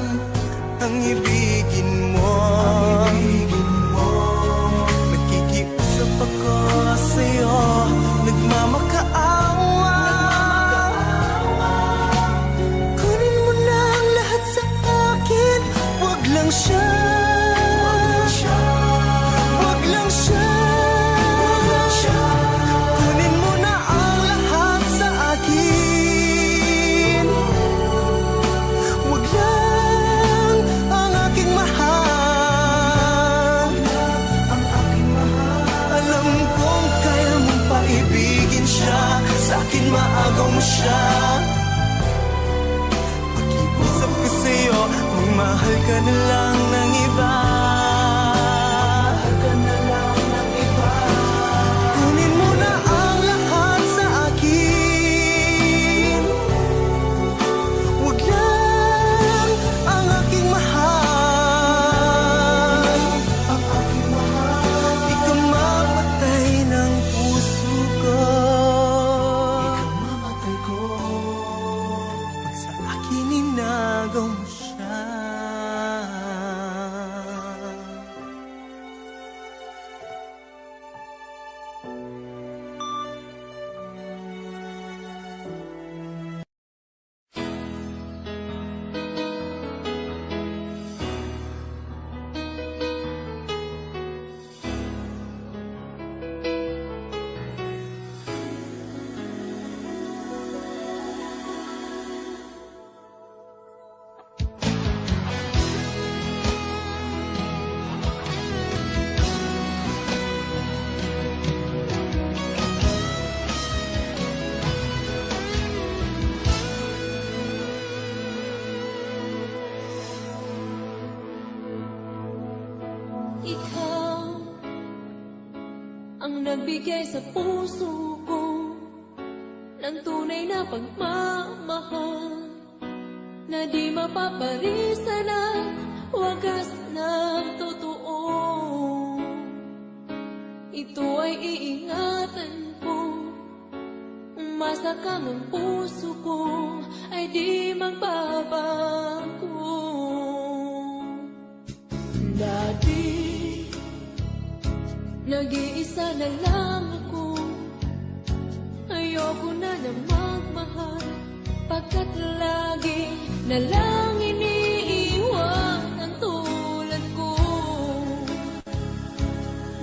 ang ibigin mo. Nakikiusap ako sa'yo, nagmamakaawa. Kunin mo na ang lahat sa akin. Huwag lang siya. Huwag lang siya. Kunin mo na ang lahat sa akin. Huwag lang ang aking mahal. Alam kong kaya mong paibigin siya, sa akin maagaw mo siya. Pakiusap ko sa'yo, magmahal ka na lang ng iba. Kunin mo na ang lahat sa akin. Huwag lang ang aking mahal. Ikaw mamatay ng puso ko. Ikaw mamatay ko. Pag sa akin inagaw mo siya. Ikaw ang nagbigay sa puso ko ng tunay na pagmamahal, na di mapaparisan ang wagas ng totoo. Ito ay iingatan ko, umasa kang ang puso ko ay di magbabago. Dati nag-iisa na lang ako, ayoko na magmahal, pagkat lagi na lang iniiwan ang tulad ko.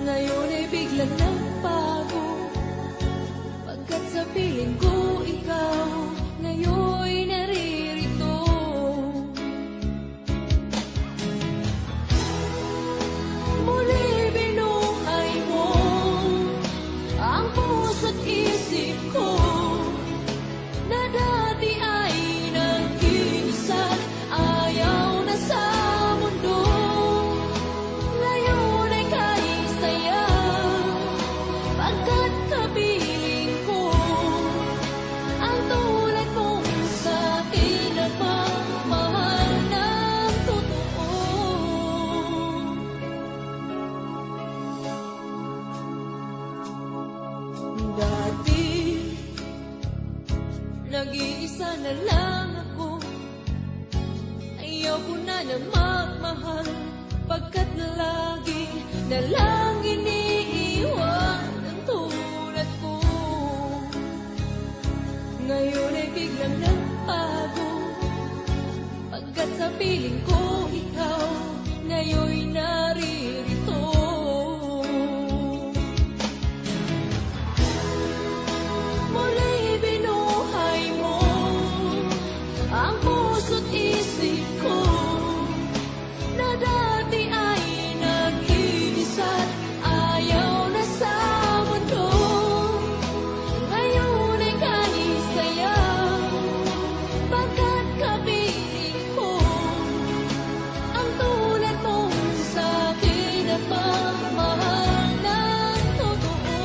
Ngayon ay biglang nagbago, pagkat sa piling ko ikaw ngayon'y naririto. Muli binuhay mo ang puso't isip ko, na dati ay nag-iisa, ayaw na sa mundo. Ngayon ay kahit saya, pagkat kapiling ko ang tulad mong sa akin nagmamahal ng totoo. Dati nag-iisa na lang ako, ayaw ko na nagmamahal, pagkat laging na lang iniiwan ang tulad ko. Ngayon ay biglang nagbago, pagkat sa piling ko ikaw ngayon'y naririto. Muli'y binuhay mo ang puso't isip ko, na dati ay nag-iisa't ayaw na sa mundo. Ngayon ay kahit saya, pagkat kapiling ko ang tulad mo sa akin at magmahal ng totoo.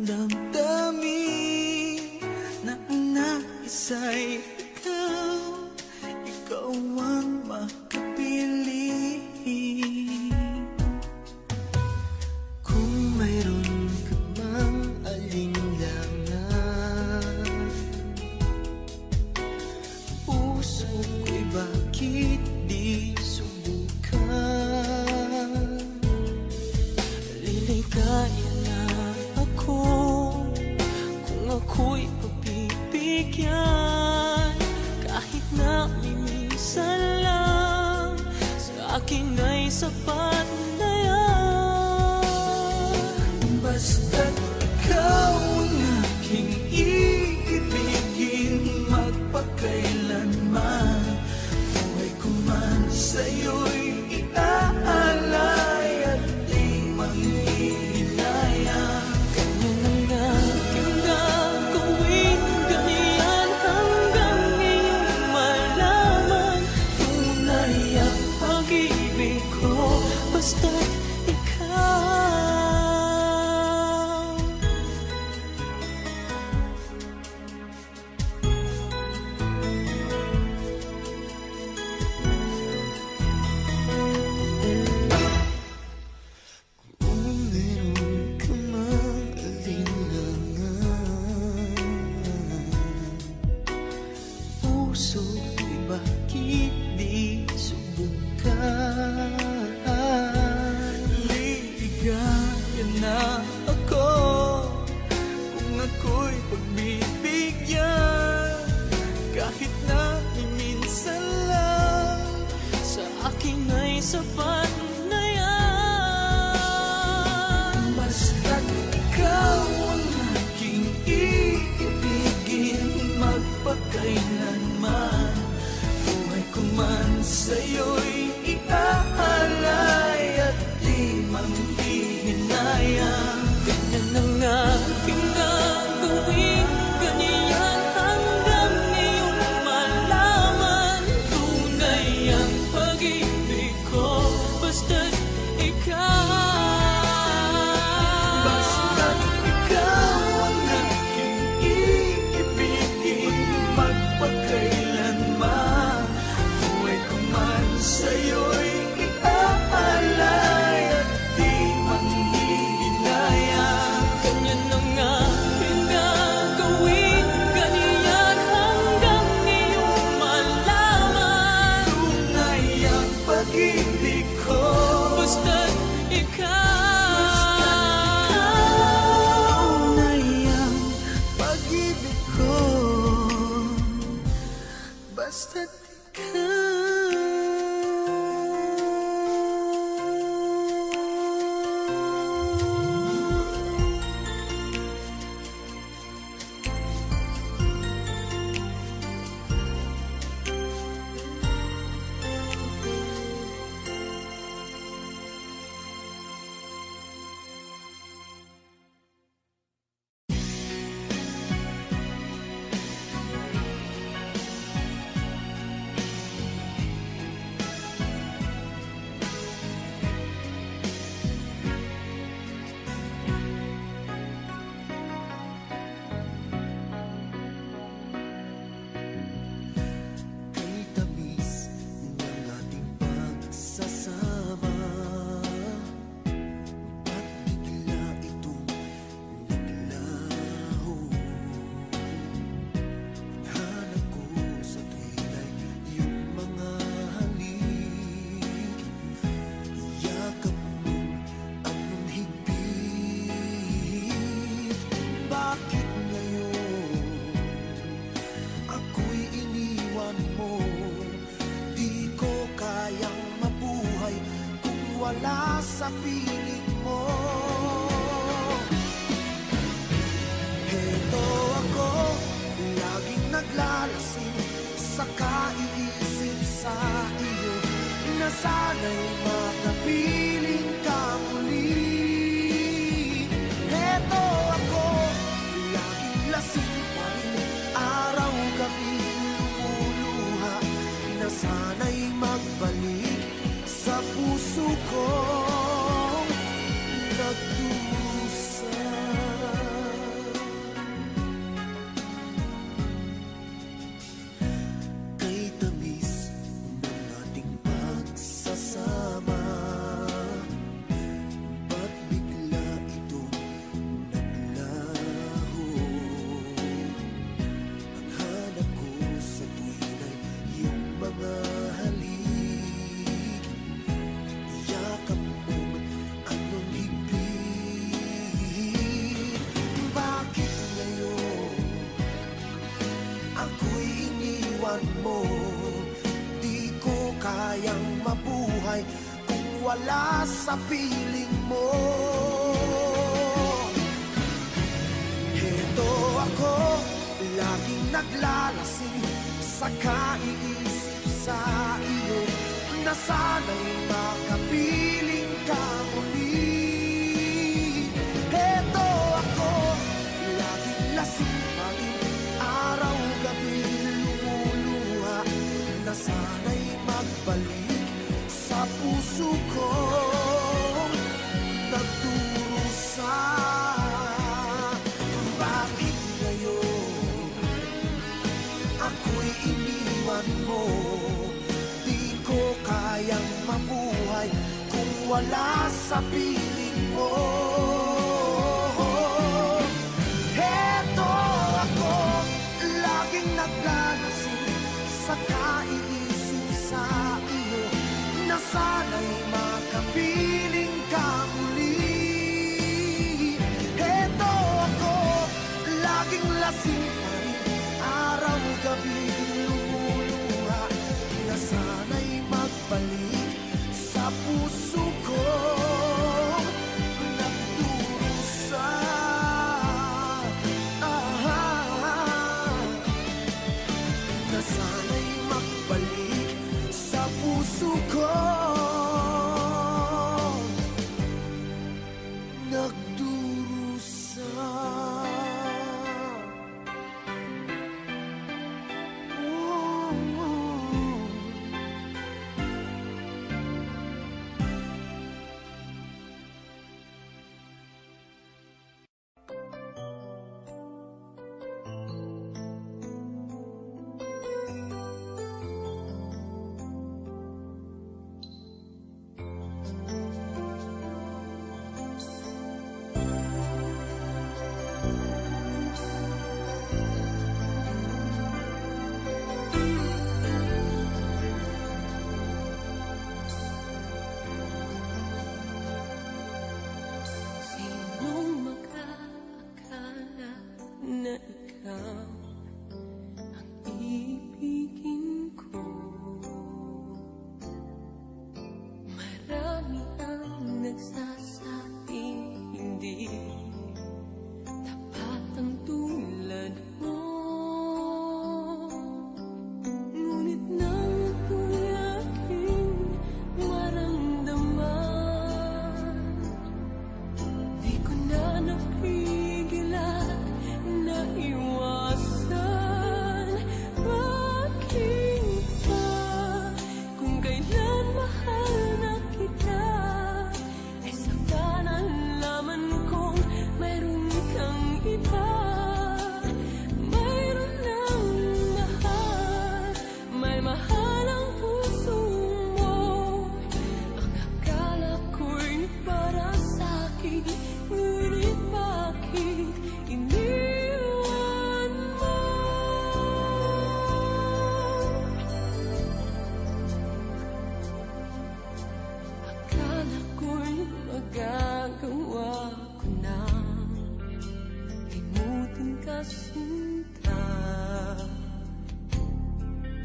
damdamin na ang nais-ay ikaw, ikaw ang makapili. Kung mayroon ka mang alinlangan, puso ko'y bakit di subukan? Liligaya na ako kung ako'y pagbibigyan, kahit na minsan lang sa akin ay sapat na yan. Basta't ikaw ang aking iibigin, magpakailanman buhay ko man sa'yo'y iaalay at di manghihinayang. Ganyan ang aking gagawin, ganyan mabuhay kung wala sa piling mo. Heto ako, laging naglalasing sa kaiisip sa iyo, na sana'y makapiling ka muli. Heto ako, laging lasing pa rin, araw-gabi lumuluha, na sana'y magbalik sa puso ko, nagdurusa. Bakit ngayon ako'y iniwan mo? Di ko kayang mabuhay kung wala sa piling mo. Heto ako, laging naglalasing sa kaiisip sa iyo, na sana'y makapiling ka muli. Heto ako, laging lasing pa rin, araw-gabi lumuluha, na sana'y magbalik sa puso ko, nagdurusa. Na sana'y magbalik sa puso ko, nagdurusa. Sinong makakakala na ikaw ang ibigin ko? Marami ang nagsasabing hindi tapat ang tulad mo, ngunit nang ako'y aking maramdaman, di ko na napigilan na iwasan. Bakit ba kung kailan mahal na kita, ay saka nalaman kong mayroon kang iba? Mayroon ng mahal, may mahal ang puso mo. Ang akala ko'y para sa'kin, ngunit bakit iniwan mo? Akala ko'y magagawa ko na limutin ka, sinta.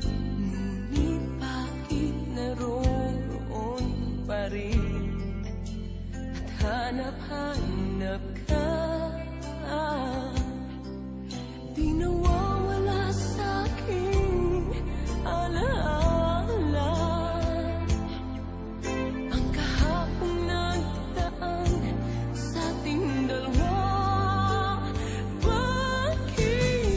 Ngunit bakit naroon pa rin at hanap-hanap ka? Di nawawala sa'king alaala ang kahapong nagdaan sa ating dalawa. Bakit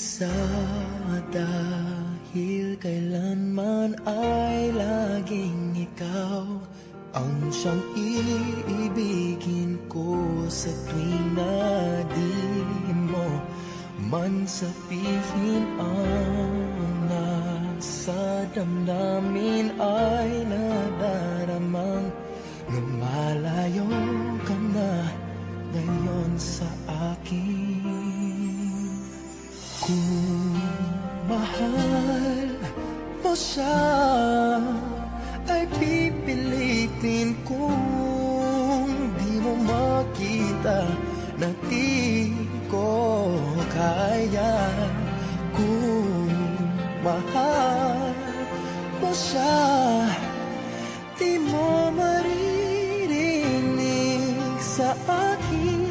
isa dahil kailanman ay laging ikaw ang siyang iibigin ko sa tuwing na di mo man sabihin ang nasa damdamin ay nadaramang lumalayo ka na ngayon sa akin. Kung mahal mo siya ay pipilitin kung di mo makita na di ko kaya. Kung mahal mo siya, di mo maririnig sa akin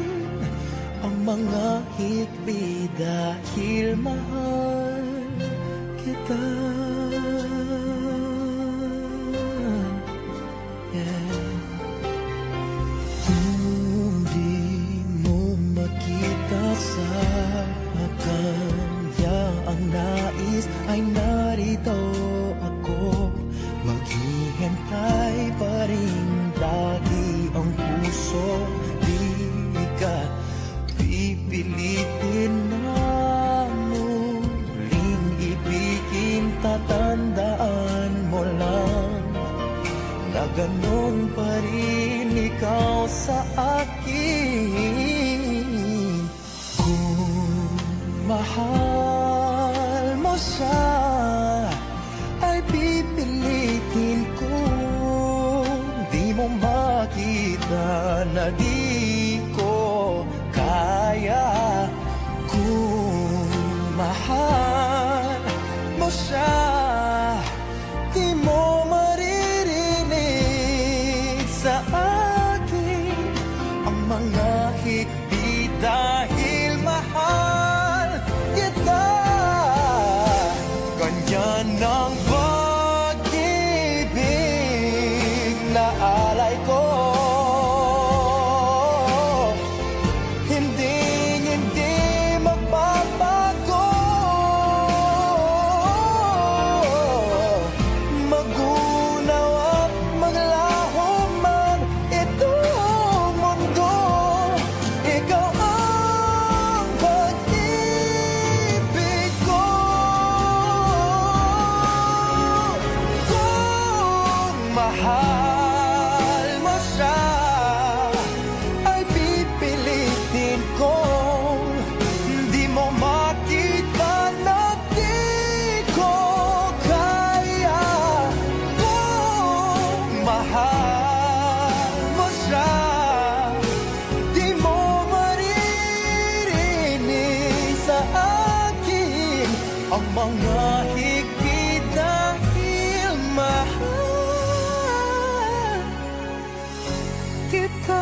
ang mga hikbi dahil mahal kita. Kung di mo makita sa kanya ang nais ay narito ako, maghihintay pa rin lagi ang puso. Di ka pipilitin na muling ibigin, tatandaan mo lang na ganon pa rin ikaw sa akin. Kung mahal mo siya ay pipilitin kung di mo makita na di ko kaya. Kung mahal mo siya, di mo maririnig sa akin ang mga hikbi dahil mahal kita. Ganyan ang pag-ibig na alay ko, hindi magbabago. Magunaw at maglaho man itong mundo, ikaw ang pag-ibig ko. Kung mahal mo siya ay pipilitin kong di mo makita na di ko kaya. Kung mahal mo siya, di mo maririnig sa akin ang mga higpit dahil mahal kita.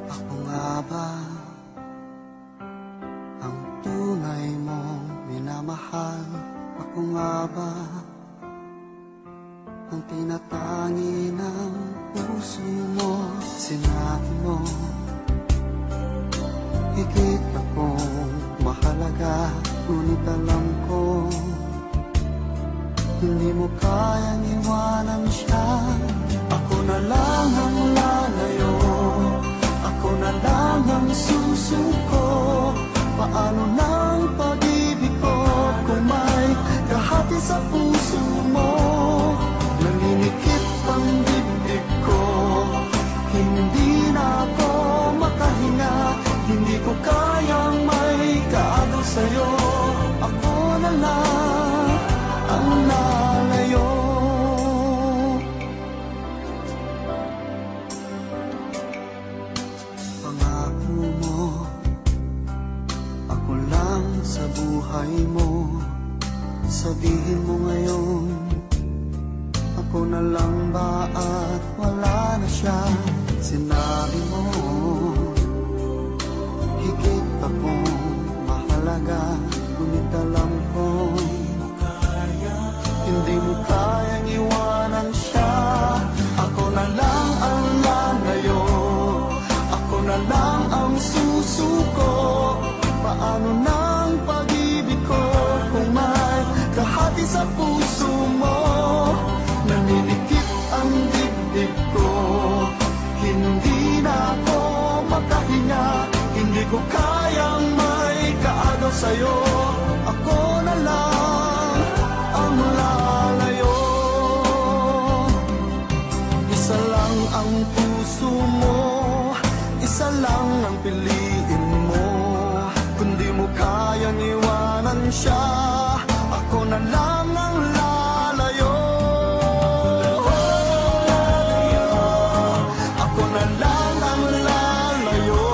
Ako nga ba ang tunay mong minamahal? Ako nga ba ang tinatangi ng puso mo? Sinabi mo higit akong mahalaga, ngunit alam ko hindi mo kayang iwanan siya. Ako na lang ang lalayo, ako na lang ang susuko. Paano ng pag-ibig ko kung may kahati sa puso mo? Naninikip ang dibdib ko, hindi na ako makahinga. Hindi ko kayang may kaagaw sa'yo. Ako na lang ang lalayo. Ako lang sa buhay mo. Sabihin mo ngayon, ako na lang ba at wala na siya? Sinabi mo, higit akong mahalaga. Ngunit alam ko, hindi mo kayang iwanan siya. Ako na lang ang lalayo, ako na lang ang susuko. Paano nang pag-ibig ko kung may kahati sa puso mo? Naninikip ang dibdib ko, hindi na ako makahinga. Hindi ko kayang may kaagaw sa'yo. Ako na lang ang lalayo. Isa lang ang puso mo, isa lang ang piliin mo. Kung di mo kayang iwanan siya, ako na lang ang lalayo. Ako na lang ang lalayo,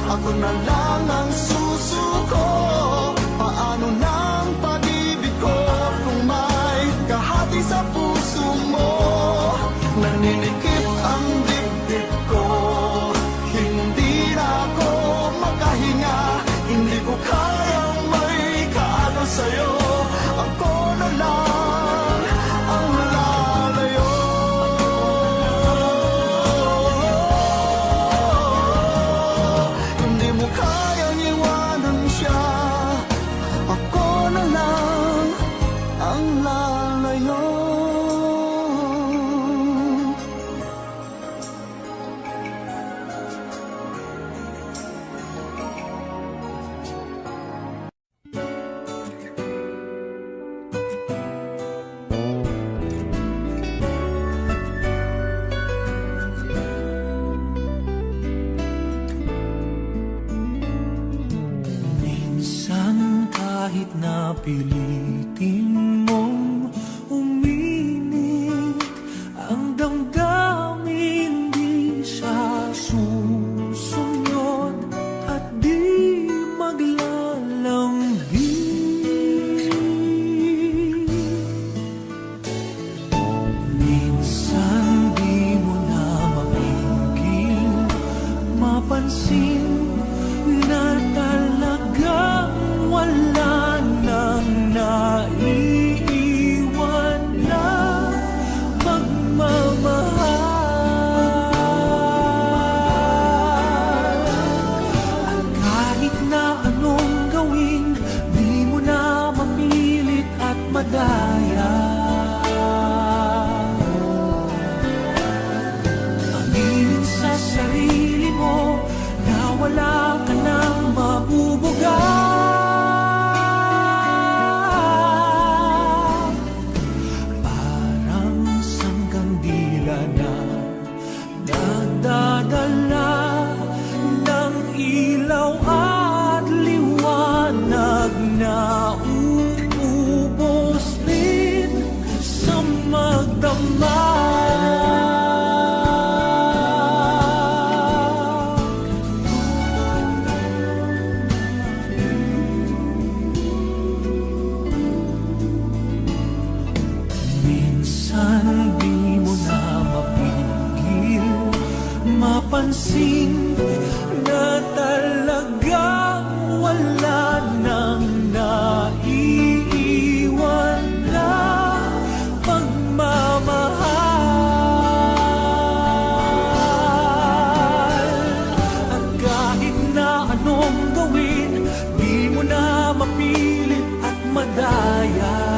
ako na lang ang susuko. Paano nang pag-ibig ko kung may kahati sa puso mo? Naninikip ang dibdib ko, hindi na ako makahinga. Hindi ko kayang may kaagaw sa'yo. Ako na lang ang lalayo. Hindi mo kayang iwanan siya. Ako na lang ang lalayo. Minsan kahit napilitin mong uminig, ang damdamin di siya susunod at di maglalambing. Minsan di mo na mapigil mapansin na talagang wala nang naiiwan na pagmamahal. At kahit na anong gawin, di mo na mapilit at madaya. Aminin sa sarili mo na wala ka nang mabubuga. Parang sanggandila na nagdadala ng ilaw at liwanag na uubos din sa minsan di mo na mapigil mapansin na talagang wala nang naiiwan na pagmamahal. At kahit na anong gawin, di mo na mapilit at madaya.